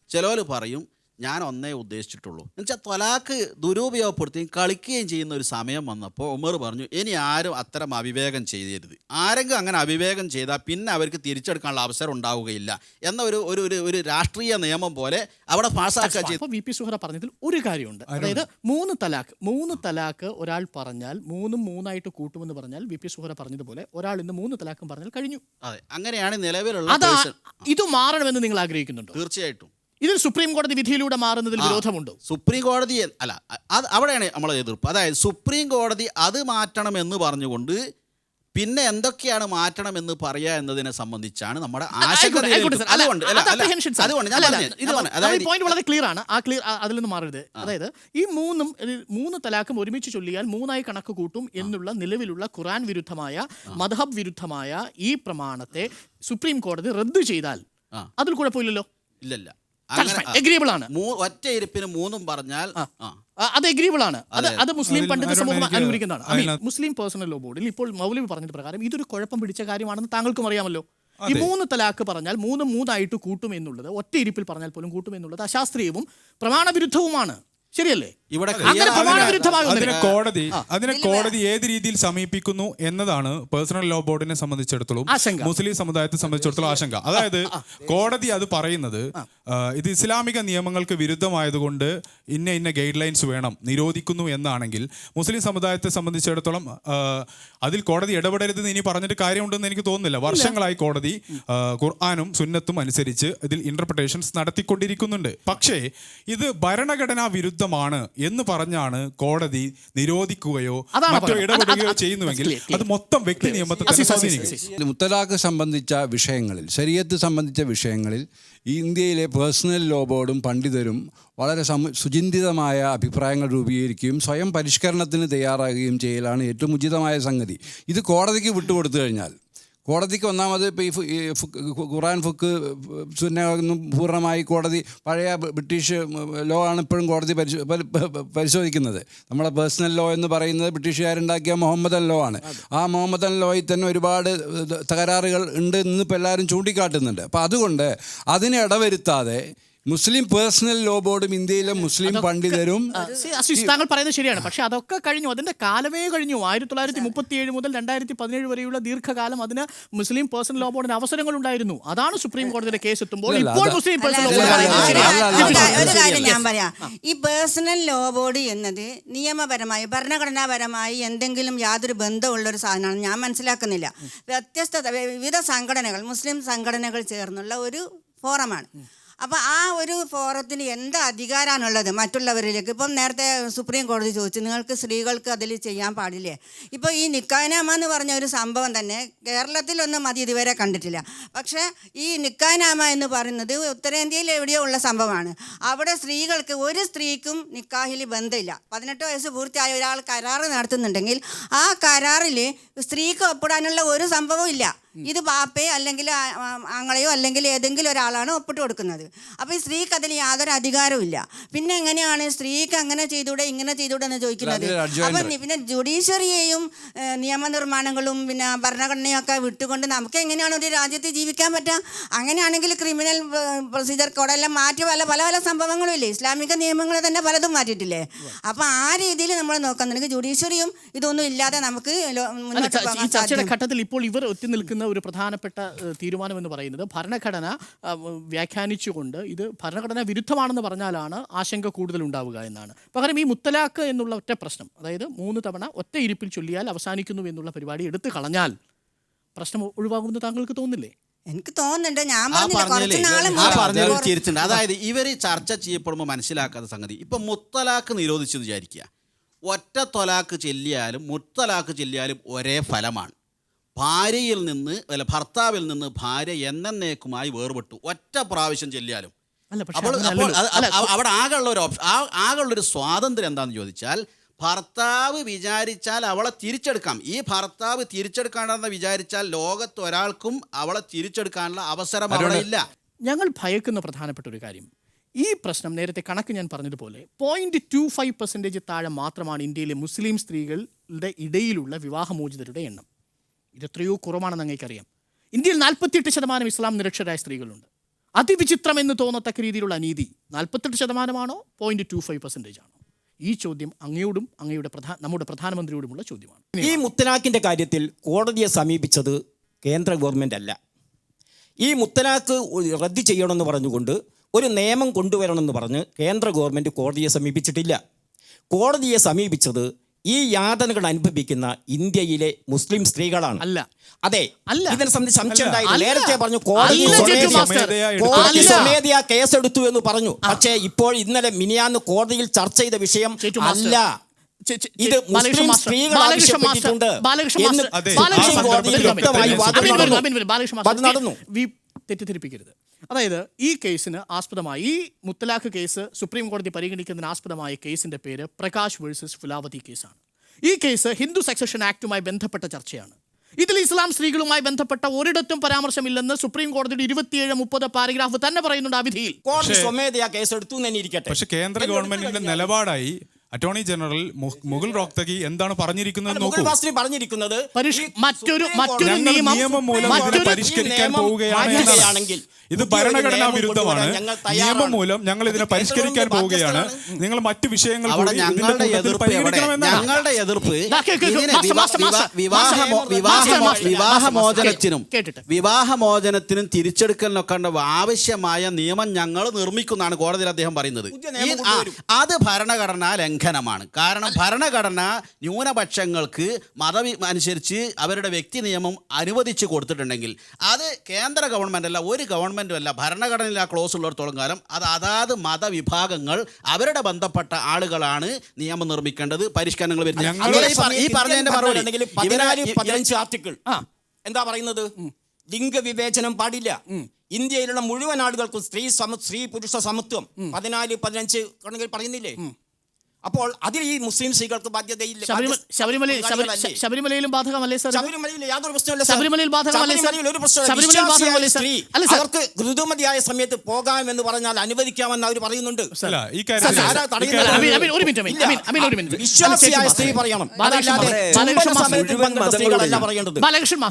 ചിലവർ പറയും ഞാൻ ഒന്നേ ഉദ്ദേശിച്ചിട്ടുള്ളൂ. എന്നുവെച്ചാൽ ത്വലാക്ക് ദുരുപയോഗപ്പെടുത്തുകയും കളിക്കുകയും ചെയ്യുന്ന ഒരു സമയം വന്നപ്പോൾ ഉമർ പറഞ്ഞു, ഇനി ആരും അത്തരം അവിവേകം ചെയ്യരുത്. ആരെങ്കിലും അങ്ങനെ അവിവേകം ചെയ്താൽ പിന്നെ അവർക്ക് തിരിച്ചെടുക്കാനുള്ള അവസരം ഉണ്ടാവുകയില്ല എന്ന ഒരു രാഷ്ട്രീയ നിയമം പോലെ അവിടെ പാസ്സാക്കുക ചെയ്തു. അപ്പോൾ വി പി സുഹറ പറഞ്ഞതിൽ ഒരു കാര്യമുണ്ട്. അതായത് മൂന്ന് തലാക്ക് ഒരാൾ പറഞ്ഞാൽ മൂന്നായിട്ട് കൂട്ടുമെന്ന് പറഞ്ഞാൽ വി പി സുഹറ പറഞ്ഞതുപോലെ ഒരാൾ ഇന്ന് 3 തലാക്കും പറഞ്ഞാൽ കഴിഞ്ഞു. അതെ, അങ്ങനെയാണ് നിലവിലുള്ള. ഇത് മാറണമെന്ന് നിങ്ങൾ ആഗ്രഹിക്കുന്നുണ്ടോ? തീർച്ചയായിട്ടും. ഇതിൽ സുപ്രീം കോടതി വിധിയിലൂടെ മാറുന്നതിൽ വിരോധമുണ്ടോ? സുപ്രീം കോടതി അല്ല, അത് അവിടെയാണ് നമ്മളെ എതിർപ്പ്. അതായത് സുപ്രീം കോടതി അത് മാറ്റണമെന്ന് പറഞ്ഞുകൊണ്ട് പിന്നെ എന്തൊക്കെയാണ് മാറ്റണമെന്ന് പറയുക എന്നതിനെ സംബന്ധിച്ചാണ് നമ്മുടെ ആശങ്ക. പോയിന്റ് വളരെ ക്ലിയർ ആണ്. അതിൽ നിന്ന് മാറരുത്. അതായത് ഈ മൂന്ന് തലാക്കും ഒരുമിച്ച് ചൊല്ലിയാൽ 3 കണക്ക് കൂട്ടും എന്നുള്ള നിലവിലുള്ള ഖുർആൻ വിരുദ്ധമായ മദ്ഹബ് വിരുദ്ധമായ ഈ പ്രമാണത്തെ സുപ്രീം കോടതി റദ്ദു ചെയ്താൽ അതിൽ കുഴപ്പമില്ലല്ലോ. ഇല്ലല്ല, എഗ്രീബിൾ ആണ്. ഒറ്റ ഇരിപ്പിന് 3 പറഞ്ഞാൽ അത് എഗ്രീബിൾ ആണ്. അത് മുസ്ലിം പണ്ഡിത സമൂഹം അനുകൂലിക്കുന്നതാണ്. മുസ്ലിം പേഴ്സണൽ ലോ ബോർഡിൽ ഇപ്പോൾ മൗലവി പറഞ്ഞത് പ്രകാരം ഇതൊരു കുഴപ്പം പിടിച്ച കാര്യമാണെന്ന് താങ്കൾക്കും അറിയാമല്ലോ. ഈ 3 തലാക്ക് പറഞ്ഞാൽ 3 കൂട്ടും എന്നുള്ളത്, ഒറ്റ ഇരിപ്പിൽ പറഞ്ഞാൽ പോലും കൂട്ടും എന്നുള്ളത് അശാസ്ത്രീയവും പ്രമാണവിരുദ്ധവുമാണ്. ശരിയല്ലേ? ഇവിടെ അതിനെ കോടതി ഏത് രീതിയിൽ സമീപിക്കുന്നു എന്നതാണ് പേഴ്സണൽ ലോ ബോർഡിനെ സംബന്ധിച്ചിടത്തോളം മുസ്ലിം സമുദായത്തെ സംബന്ധിച്ചിടത്തോളം ആശങ്ക. അതായത് കോടതി അത് പറയുന്നത് ഇത് ഇസ്ലാമിക നിയമങ്ങൾക്ക് വിരുദ്ധമായതുകൊണ്ട് ഇന്ന ഗൈഡ് ലൈൻസ് വേണം, നിരോധിക്കുന്നു എന്നാണെങ്കിൽ മുസ്ലിം സമുദായത്തെ സംബന്ധിച്ചിടത്തോളം അതിൽ കോടതി ഇടപെടരുതെന്ന് ഇനി പറഞ്ഞിട്ട് കാര്യമുണ്ടെന്ന് എനിക്ക് തോന്നുന്നില്ല. വർഷങ്ങളായി കോടതി ഖുർആനും സുന്നത്തും അനുസരിച്ച് ഇതിൽ ഇന്റർപ്രിട്ടേഷൻസ് നടത്തിക്കൊണ്ടിരിക്കുന്നുണ്ട്. പക്ഷേ ഇത് ഭരണഘടനാ വിരുദ്ധമാണ് എന്ന് പറഞ്ഞാണ് കോടതി നിരോധിക്കുകയോ മറ്റോ ഇടപെടുകയോ ചെയ്യുന്നുവെങ്കിൽ അത് മൊത്തം വ്യക്തി നിയമത്തെ തന്നെ സ്വാധീനിക്കും. മുത്തലാഖ് സംബന്ധിച്ച വിഷയങ്ങളിൽ, ശരീഅത്ത് സംബന്ധിച്ച വിഷയങ്ങളിൽ ഇന്ത്യയിലെ പേഴ്സണൽ ലോ ബോർഡും പണ്ഡിതരും വളരെ സുചിന്തിതമായ അഭിപ്രായങ്ങൾ രൂപീകരിക്കുകയും സ്വയം പരിഷ്കരണത്തിന് തയ്യാറാകുകയും ചെയ്യലാണ് ഏറ്റവും ഉചിതമായ സംഗതി. ഇത് കോടതിക്ക് വിട്ടുകൊടുത്തു കഴിഞ്ഞാൽ, കോടതിക്ക് ഒന്നാമത് ഇപ്പോൾ ഈ ഖുർആൻ ഫുക്ക് സുന്നൊന്നും പൂർണ്ണമായി കോടതി പഴയ ബ്രിട്ടീഷ് ലോ ആണ് ഇപ്പോഴും കോടതി പരിശോധിക്കുന്നത്. നമ്മളെ പേഴ്സണൽ ലോ എന്ന് പറയുന്നത് ബ്രിട്ടീഷുകാരുണ്ടാക്കിയ മുഹമ്മദൻ ലോ ആണ്. ആ മുഹമ്മദൻ ലോയിൽ തന്നെ ഒരുപാട് തകരാറുകൾ ഉണ്ട് എന്നിപ്പോൾ എല്ലാവരും ചൂണ്ടിക്കാട്ടുന്നുണ്ട്. അപ്പോൾ അതുകൊണ്ട് അതിനെ ഇടവരുത്താതെ മുസ്ലിം പേഴ്സണൽ ലോ ബോർഡും ഇന്ത്യയിലെ മുസ്ലിം പണ്ഡിതരും താങ്കൾ പറയുന്നത് ശരിയാണ്. പക്ഷെ അതൊക്കെ കഴിഞ്ഞു, അതിന്റെ കാലമേ കഴിഞ്ഞു. 1937 മുതൽ 2017 വരെയുള്ള ദീർഘകാലം അതിന് മുസ്ലിം പേഴ്സണൽ ലോ ബോർഡിന് അവസരങ്ങൾ ഉണ്ടായിരുന്നു. അതാണ് സുപ്രീം കോടതിയുടെ കേസ് എത്തുമ്പോൾ ഇപ്പോൾ മുസ്ലിം പേഴ്സണൽ ലോ ബോർഡ്. ഒരു കാര്യം ഞാൻ പറയാം, ഈ പേഴ്സണൽ ലോ ബോർഡ് എന്നത് നിയമപരമായി ഭരണഘടനാപരമായി എന്തെങ്കിലും യാതൊരു ബന്ധമുള്ള ഒരു സാധനമാണ് ഞാൻ മനസ്സിലാക്കുന്നില്ല. വിവിധ സംഘടനകൾ, മുസ്ലിം സംഘടനകൾ ചേർന്നുള്ള ഒരു ഫോറമാണ്. അപ്പോൾ ആ ഒരു ഫോറത്തിന് എന്താ അധികാരമാണുള്ളത് മറ്റുള്ളവരിലേക്ക്? ഇപ്പം നേരത്തെ സുപ്രീം കോടതി ചോദിച്ചു, നിങ്ങൾക്ക് സ്ത്രീകൾക്ക് അതിൽ ചെയ്യാൻ പാടില്ലേ? ഇപ്പോൾ ഈ നിക്കാനാമ എന്ന് പറഞ്ഞ ഒരു സംഭവം തന്നെ കേരളത്തിലൊന്നും അത് ഇതുവരെ കണ്ടിട്ടില്ല. പക്ഷേ ഈ നിക്കാനാമ എന്ന് പറയുന്നത് ഉത്തരേന്ത്യയിൽ എവിടെയോ ഉള്ള സംഭവമാണ്. അവിടെ സ്ത്രീകൾക്ക്, ഒരു സ്ത്രീക്കും നിക്കാഹിൽ ബന്ധമില്ല. 18 വയസ്സ് പൂർത്തിയായ ഒരാൾ കരാറ് നടത്തുന്നുണ്ടെങ്കിൽ ആ കരാറിൽ സ്ത്രീക്ക് ഒപ്പിടാനുള്ള ഒരു സംഭവവും ഇല്ല. ഇത് ബാപ്പയോ അല്ലെങ്കിൽ ആങ്ങളെയോ അല്ലെങ്കിൽ ഏതെങ്കിലും ഒരാളാണ് ഒപ്പിട്ട് കൊടുക്കുന്നത്. അപ്പോൾ ഈ സ്ത്രീക്ക് അതിൽ യാതൊരു അധികാരവും ഇല്ല. പിന്നെ എങ്ങനെയാണ് സ്ത്രീക്ക് അങ്ങനെ ചെയ്തൂടെ ഇങ്ങനെ ചെയ്തൂടെ എന്ന് ചോദിക്കുന്നത്? അപ്പം പിന്നെ ജുഡീഷ്യറിയെയും നിയമനിർമ്മാണങ്ങളും പിന്നെ ഭരണഘടനയും ഒക്കെ വിട്ടുകൊണ്ട് നമുക്ക് എങ്ങനെയാണ് ഒരു രാജ്യത്ത് ജീവിക്കാൻ പറ്റുക? അങ്ങനെയാണെങ്കിൽ ക്രിമിനൽ പ്രൊസീജിയർ കോഡെല്ലാം മാറ്റി പല പല സംഭവങ്ങളും ഇല്ലേ? ഇസ്ലാമിക നിയമങ്ങൾ തന്നെ പലതും മാറ്റിയിട്ടില്ലേ? അപ്പോൾ ആ രീതിയിൽ നമ്മൾ നോക്കുന്നുണ്ടെങ്കിൽ ജുഡീഷ്യറിയും ഇതൊന്നും ഇല്ലാതെ നമുക്ക് മുന്നോട്ട് പോകാൻ സാധിക്കും. ഘട്ടത്തിൽ ഇപ്പോൾ ഇവർ ഒത്തി നിൽക്കുന്ന ഒരു പ്രധാനപ്പെട്ട തീരുമാനം എന്ന് പറയുന്നത് ഭരണഘടന വ്യാഖ്യാനിച്ചുകൊണ്ട് ഇത് ഭരണഘടന വിരുദ്ധമാണെന്ന് പറഞ്ഞാലാണ് ആശങ്ക കൂടുതൽ ഉണ്ടാവുക എന്നാണ്. പകരം ഈ മുത്തലാഖ് എന്നുള്ള ഒറ്റ പ്രശ്നം, അതായത് 3 തവണ ഒറ്റ ഇരിപ്പിൽ ചൊല്ലിയാൽ അവസാനിക്കുന്നു എന്നുള്ള പരിപാടി എടുത്തു കളഞ്ഞാൽ പ്രശ്നം ഒഴിവാകുമെന്ന് താങ്കൾക്ക് തോന്നുന്നില്ലേ? എനിക്ക് തോന്നുന്നുണ്ട്. അതായത് ഇവർ ചർച്ച ചെയ്യപ്പെടുമ്പോൾ മനസ്സിലാക്കാത്ത സംഗതി, ഇപ്പൊ മുത്തലാഖ് നിരോധിച്ചെന്ന് വിചാരിക്കുക, ഒറ്റ തൊലാഖ് ചെല്ലിയാലും മുത്തലാഖ് ചെല്ലിയാലും ഒരേ ഫലമാണ്. ഭാര്യയിൽ നിന്ന് ഭർത്താവിൽ നിന്ന് ഭാര്യ എന്നേക്കുമായി വേർപെട്ടു ഒറ്റ പ്രാവശ്യം ചെല്ലിയാലും. അപ്പോൾ അവിടെ ആകെയുള്ളൊരു സ്വാതന്ത്ര്യം എന്താണെന്ന് ചോദിച്ചാൽ, ഭർത്താവ് വിചാരിച്ചാൽ അവളെ തിരിച്ചെടുക്കാം. ഈ ഭർത്താവ് തിരിച്ചെടുക്കാണെന്ന് വിചാരിച്ചാൽ ലോകത്ത് ഒരാൾക്കും അവളെ തിരിച്ചെടുക്കാനുള്ള അവസരം അവിടെ ഇല്ല. ഞങ്ങൾ ഭയക്കുന്ന പ്രധാനപ്പെട്ട ഒരു കാര്യം, ഈ പ്രശ്നം നേരത്തെ കണക്ക് ഞാൻ പറഞ്ഞതുപോലെ 0.25% താഴെ മാത്രമാണ് ഇന്ത്യയിലെ മുസ്ലിം സ്ത്രീകളുടെ ഇടയിലുള്ള വിവാഹമോചിതരുടെ എണ്ണം. ഇതെത്രയോ കുറവാണെന്ന് അങ്ങേക്കറിയാം. ഇന്ത്യയിൽ 48% ഇസ്ലാം നിരക്ഷരായ സ്ത്രീകളുണ്ട്. അതിവിചിത്രം എന്ന് തോന്നത്തക്ക രീതിയിലുള്ള അനീതി 48% 0.25% ആണോ? ഈ ചോദ്യം അങ്ങയോടും അങ്ങയുടെ നമ്മുടെ പ്രധാനമന്ത്രിയോടുമുള്ള ചോദ്യമാണ്. ഈ മുത്തലാഖിൻ്റെ കാര്യത്തിൽ കോടതിയെ സമീപിച്ചത് കേന്ദ്ര ഗവൺമെൻറ് അല്ല. ഈ മുത്തലാഖ് റദ്ദ് ചെയ്യണമെന്ന് പറഞ്ഞുകൊണ്ട് ഒരു നിയമം കൊണ്ടുവരണമെന്ന് പറഞ്ഞ് കേന്ദ്ര ഗവൺമെൻറ് കോടതിയെ സമീപിച്ചിട്ടില്ല. കോടതിയെ സമീപിച്ചത് ഈ യാതനകൾ അനുഭവിക്കുന്ന ഇന്ത്യയിലെ മുസ്ലിം സ്ത്രീകളാണ്. അല്ല, അതെ, അല്ല, ഇതിനെ സംബന്ധിച്ച് സംശയം ഉണ്ടായിരുന്നു. അല്ല, നേരത്തെ പറഞ്ഞു അല്ല, കോടതി സ്വമേധയാ കേസെടുത്തു എന്ന് പറഞ്ഞു. പക്ഷേ ഇപ്പോൾ ഇന്നലെ മിനിയാന്ന് കോടതിയിൽ ചർച്ച ചെയ്ത വിഷയം അല്ല. ഇത് മുസ്ലിം സ്ത്രീകൾ ആവശ്യപ്പെട്ടിട്ടുണ്ട് എന്ന് സുപ്രീം കോടതിയിൽ വ്യക്തമായി വാദം നടന്നു. തെറ്റിദ്ധരിപ്പിക്കരുത്. അതായത് ഈ കേസിന് ആസ്പദമായി, ഈ മുത്തലാഖ് കേസ് സുപ്രീം കോടതി പരിഗണിക്കുന്നതിന് ആസ്പദമായ കേസിന്റെ പേര് പ്രകാശ് വേഴ്സസ് ഫുലാവതി കേസാണ്. ഈ കേസ് ഹിന്ദു സക്സഷൻ ആക്ടുമായി ബന്ധപ്പെട്ട ചർച്ചയാണ്. ഇതിൽ ഇസ്ലാം സ്ത്രീകളുമായി ബന്ധപ്പെട്ട ഒരിടത്തും പരാമർശമില്ലെന്ന് സുപ്രീം കോടതിയുടെ 27-30 പാരഗ്രാഫ് തന്നെ പറയുന്നുണ്ട് ആ വിധിയിൽ. കോടതി സ്വമേധയാ കേസെടുത്തു എന്ന് ഇരിക്കട്ടെ. പക്ഷെ കേന്ദ്ര ഗവൺമെന്റിന്റെ നിലപാടായി അറ്റോർണി ജനറൽ മുകുൾ റോഹ്തഗി എന്താണ് പറഞ്ഞിരിക്കുന്നത് നോക്കൂ. പറഞ്ഞിരിക്കുന്നത് മറ്റൊരു നിയമം മൂലം പരിഷ്കരിക്കാൻ പോവുകയാണ്. ഇത് ഭരണഘടനാ വിരുദ്ധമാണ്. നിയമം മൂലം ഞങ്ങൾ ഇതിനെ പരിഷ്കരിക്കാൻ പോവുകയാണ്. നിങ്ങൾ മറ്റു വിഷയങ്ങൾ ഞങ്ങളുടെ എതിർപ്പ് വിവാഹമോചനത്തിനും തിരിച്ചെടുക്കലിനൊക്കെ ആവശ്യമായ നിയമം ഞങ്ങൾ നിർമ്മിക്കുന്നതാണ് കോടതിയിൽ അദ്ദേഹം പറയുന്നത്. അത് ഭരണഘടനാ ലംഘനമാണ്. കാരണം ഭരണഘടന ന്യൂനപക്ഷങ്ങൾക്ക് മതം അനുസരിച്ച് അവരുടെ വ്യക്തി നിയമം അനുവദിച്ചു കൊടുത്തിട്ടുണ്ടെങ്കിൽ അത് കേന്ദ്ര ഗവൺമെന്റ് അല്ല, ഒരു ഗവൺമെന്റും അല്ല, ഭരണഘടനയിൽ ആ ക്ലോസ് ഉള്ളിടത്തോളം കാലം അത് അതാത് മതവിഭാഗങ്ങൾ അവരുടെ ബന്ധപ്പെട്ട ആളുകളാണ് നിയമം നിർമ്മിക്കേണ്ടത്, പരിഷ്കരണങ്ങൾ വരുന്നത്. ഈ പറഞ്ഞതിന്റെ മറുപടി 14-15 ആർട്ടിക്കിൾ എന്താ പറയുന്നത്? ലിംഗവിവേചനം പാടില്ല. ഇന്ത്യയിലുള്ള മുഴുവൻ ആളുകൾക്കും സ്ത്രീ പുരുഷ സമത്വം 14-15 പറയുന്നില്ലേ? അപ്പോൾ അതിൽ ഈ മുസ്ലിം സ്ത്രീകൾക്ക് ബാധ്യതയില്ല. ശബരിമലയിലും ബാധകമല്ലേ സാർ? ശബരിമലയിൽ യാതൊരു പ്രശ്നമില്ല. ശബരിമലയിൽ ഒരു പ്രശ്നമില്ല. സ്ത്രീ അവർക്ക് ഋതുമതിയായ സമയത്ത് പോകാമെന്ന് പറഞ്ഞാൽ അനുവദിക്കാമെന്ന് അവർ പറയുന്നുണ്ട്. വിശ്വാസിയായ സ്ത്രീ പറയണം, സ്ത്രീകളല്ല പറയേണ്ടത്.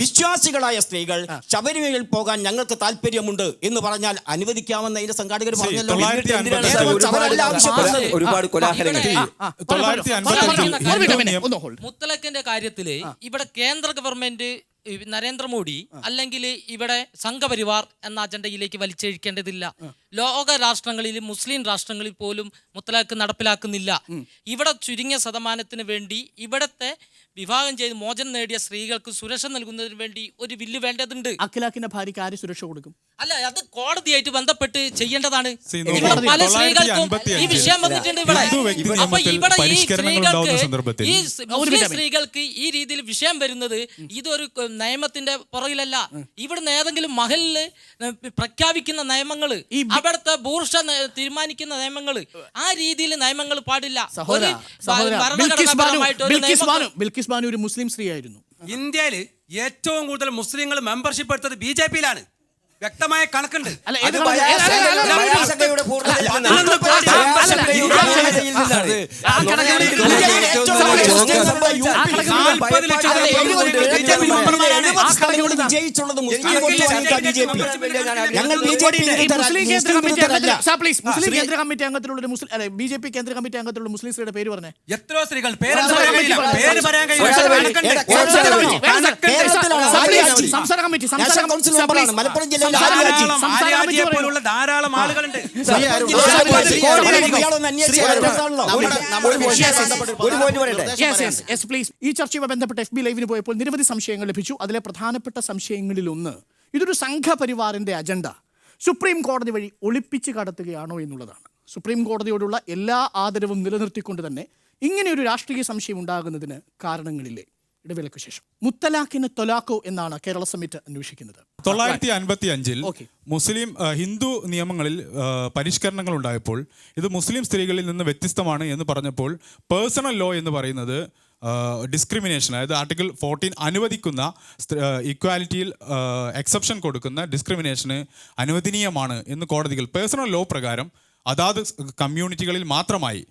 വിശ്വാസികളായ സ്ത്രീകൾ ശബരിമലയിൽ പോകാൻ ഞങ്ങൾക്ക് താല്പര്യമുണ്ട് എന്ന് പറഞ്ഞാൽ അനുവദിക്കാമെന്ന് അതിന്റെ സംഘാടകർ പറഞ്ഞല്ലോ. ഒരുപാട് കൊലാഹലങ്ങൾ മുത്തലഖിന്റെ കാര്യത്തില് ഇവിടെ കേന്ദ്ര ഗവൺമെന്റ് നരേന്ദ്രമോദി അല്ലെങ്കിൽ ഇവിടെ സംഘപരിവാർ എന്ന അജണ്ടയിലേക്ക് വലിച്ചഴിക്കേണ്ടതില്ല. ലോക രാഷ്ട്രങ്ങളിൽ, മുസ്ലിം രാഷ്ട്രങ്ങളിൽ പോലും മുത്തലാഖ് നടപ്പിലാക്കുന്നില്ല. ഇവിടെ ചുരുങ്ങിയ ശതമാനത്തിന് വേണ്ടി ഇവിടത്തെ വിവാഹം ചെയ്ത് മോചനം നേടിയ സ്ത്രീകൾക്ക് സുരക്ഷ നൽകുന്നതിന് വേണ്ടി ഒരു ബില്ല് വേണ്ടതുണ്ട്. അഖിലാഖിന്റെ ഭാര്യയ്ക്ക് ആര് സുരക്ഷ കൊടുക്കും? അല്ല, അത് കോടതിയായിട്ട് ബന്ധപ്പെട്ട് ചെയ്യേണ്ടതാണ്. ഇവിടെ പല സ്ത്രീകൾക്കും ഈ വിഷയം വന്നിട്ടുണ്ട്. ഇവിടെ അപ്പൊ ഇവിടെ ഈ സ്ത്രീകൾക്ക് ഈ രീതിയിൽ വിഷയം വരുന്നത് ഇതൊരു നിയമത്തിന്റെ പുറകിലല്ല. ഇവിടുന്ന് ഏതെങ്കിലും മഹലില് പ്രഖ്യാപിക്കുന്ന നിയമങ്ങള്, അവിടുത്തെ ബൂർഷ തീരുമാനിക്കുന്ന നിയമങ്ങള്, ആ രീതിയിൽ നിയമങ്ങൾ പാടില്ല. ഒരു മുസ്ലിം സ്ത്രീ ആയിരുന്നു. ഇന്ത്യയിൽ ഏറ്റവും കൂടുതൽ മുസ്ലിങ്ങൾ മെമ്പർഷിപ്പ് എടുത്തത് BJP-യിലാണ്. വ്യക്തമായ കണക്കുണ്ട്. മുസ്ലിം കേന്ദ്ര കമ്മിറ്റി അംഗത്തിലുള്ള BJP കേന്ദ്ര കമ്മിറ്റി അംഗത്തിലുള്ള മുസ്ലിം സ്ത്രീയുടെ പേര് പറഞ്ഞേ. എത്രയോ സ്ത്രീകൾ പേര് പറയാൻ മലപ്പുറം ജില്ലയിൽ ധാരാളം ആളുകളുണ്ട്. ഈ ചർച്ചയുമായി ബന്ധപ്പെട്ട് FB ലൈവിന് പോയപ്പോൾ നിരവധി സംശയങ്ങൾ ലഭിച്ചു. അതിലെ പ്രധാനപ്പെട്ട സംശയങ്ങളിലൊന്ന് ഇതൊരു സംഘപരിവാറിന്റെ അജണ്ട സുപ്രീം കോടതി വഴി ഒളിപ്പിച്ച് കടത്തുകയാണോ എന്നുള്ളതാണ്. സുപ്രീം കോടതിയോടുള്ള എല്ലാ ആദരവും നിലനിർത്തിക്കൊണ്ട് തന്നെ ഇങ്ങനെയൊരു രാഷ്ട്രീയ സംശയം ഉണ്ടാകുന്നതിന് കാരണങ്ങളില്ലേ? ഇടവേളയ്ക്ക് ശേഷം മുത്തലാഖിന് തൊലാഖോ എന്നാണ് കേരള സമിറ്റ് അന്വേഷിക്കുന്നത്. 1955 മുസ്ലിം ഹിന്ദു നിയമങ്ങളിൽ പരിഷ്കരണങ്ങൾ ഉണ്ടായപ്പോൾ ഇത് മുസ്ലിം സ്ത്രീകളിൽ നിന്ന് വ്യത്യസ്തമാണ് എന്ന് പറഞ്ഞപ്പോൾ പേഴ്സണൽ ലോ എന്ന് പറയുന്നത് ഡിസ്ക്രിമിനേഷൻ, അതായത് ആർട്ടിക്കിൾ 14 അനുവദിക്കുന്ന ഇക്വാലിറ്റിയിൽ എക്സെപ്ഷൻ കൊടുക്കുന്ന ഡിസ്ക്രിമിനേഷന് അനുവദനീയമാണ് എന്ന് കോടതികൾ പേഴ്സണൽ ലോ പ്രകാരം അതാത് കമ്മ്യൂണിറ്റികളിൽ മാത്രമായി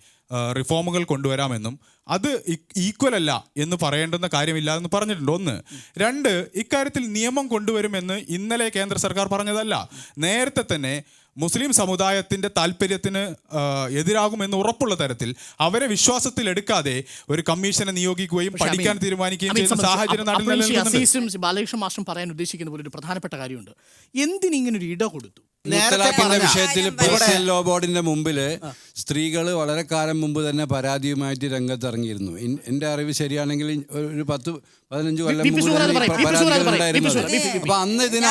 റിഫോമുകൾ കൊണ്ടുവരാമെന്നും അത് ഈക്വൽ അല്ല എന്ന് പറയേണ്ടുന്ന കാര്യമില്ല എന്ന് പറഞ്ഞിട്ടുണ്ട്. ഒന്ന്. രണ്ട്, ഇക്കാര്യത്തിൽ നിയമം കൊണ്ടുവരുമെന്ന് ഇന്നലെ കേന്ദ്ര സർക്കാർ പറഞ്ഞതല്ല. നേരത്തെ തന്നെ മുസ്ലിം സമുദായത്തിൻ്റെ താല്പര്യത്തിന് എതിരാകുമെന്ന് ഉറപ്പുള്ള തരത്തിൽ അവരെ വിശ്വാസത്തിൽ എടുക്കാതെ ഒരു കമ്മീഷനെ നിയോഗിക്കുകയും പഠിക്കാൻ തീരുമാനിക്കുകയും ചെയ്യുന്ന സാഹചര്യം നാട്ടിൽ നിലനിൽക്കുന്നുണ്ട്. ബാലകൃഷ്ണ മാസ്റ്റർ പറയാൻ ഉദ്ദേശിക്കുന്ന പോലെ ഒരു പ്രധാനപ്പെട്ട കാര്യമുണ്ട്. എന്തിനിങ്ങനെ ഒരു ഇട കൊടുത്തു? മുത്തലാഖിന്റെ വിഷയത്തിൽ പേഴ്സണൽ ലോ ബോർഡിന്റെ മുമ്പിൽ സ്ത്രീകൾ വളരെ കാലം മുമ്പ് തന്നെ പരാതിയുമായിട്ട് രംഗത്തിറങ്ങിയിരുന്നു. എൻ്റെ അറിവ് ശരിയാണെങ്കിൽ ഒരു 10-15 കൊല്ലം മുമ്പ് പരാതികളുണ്ടായിരുന്നത്. അപ്പൊ അന്ന് ഇതിനെ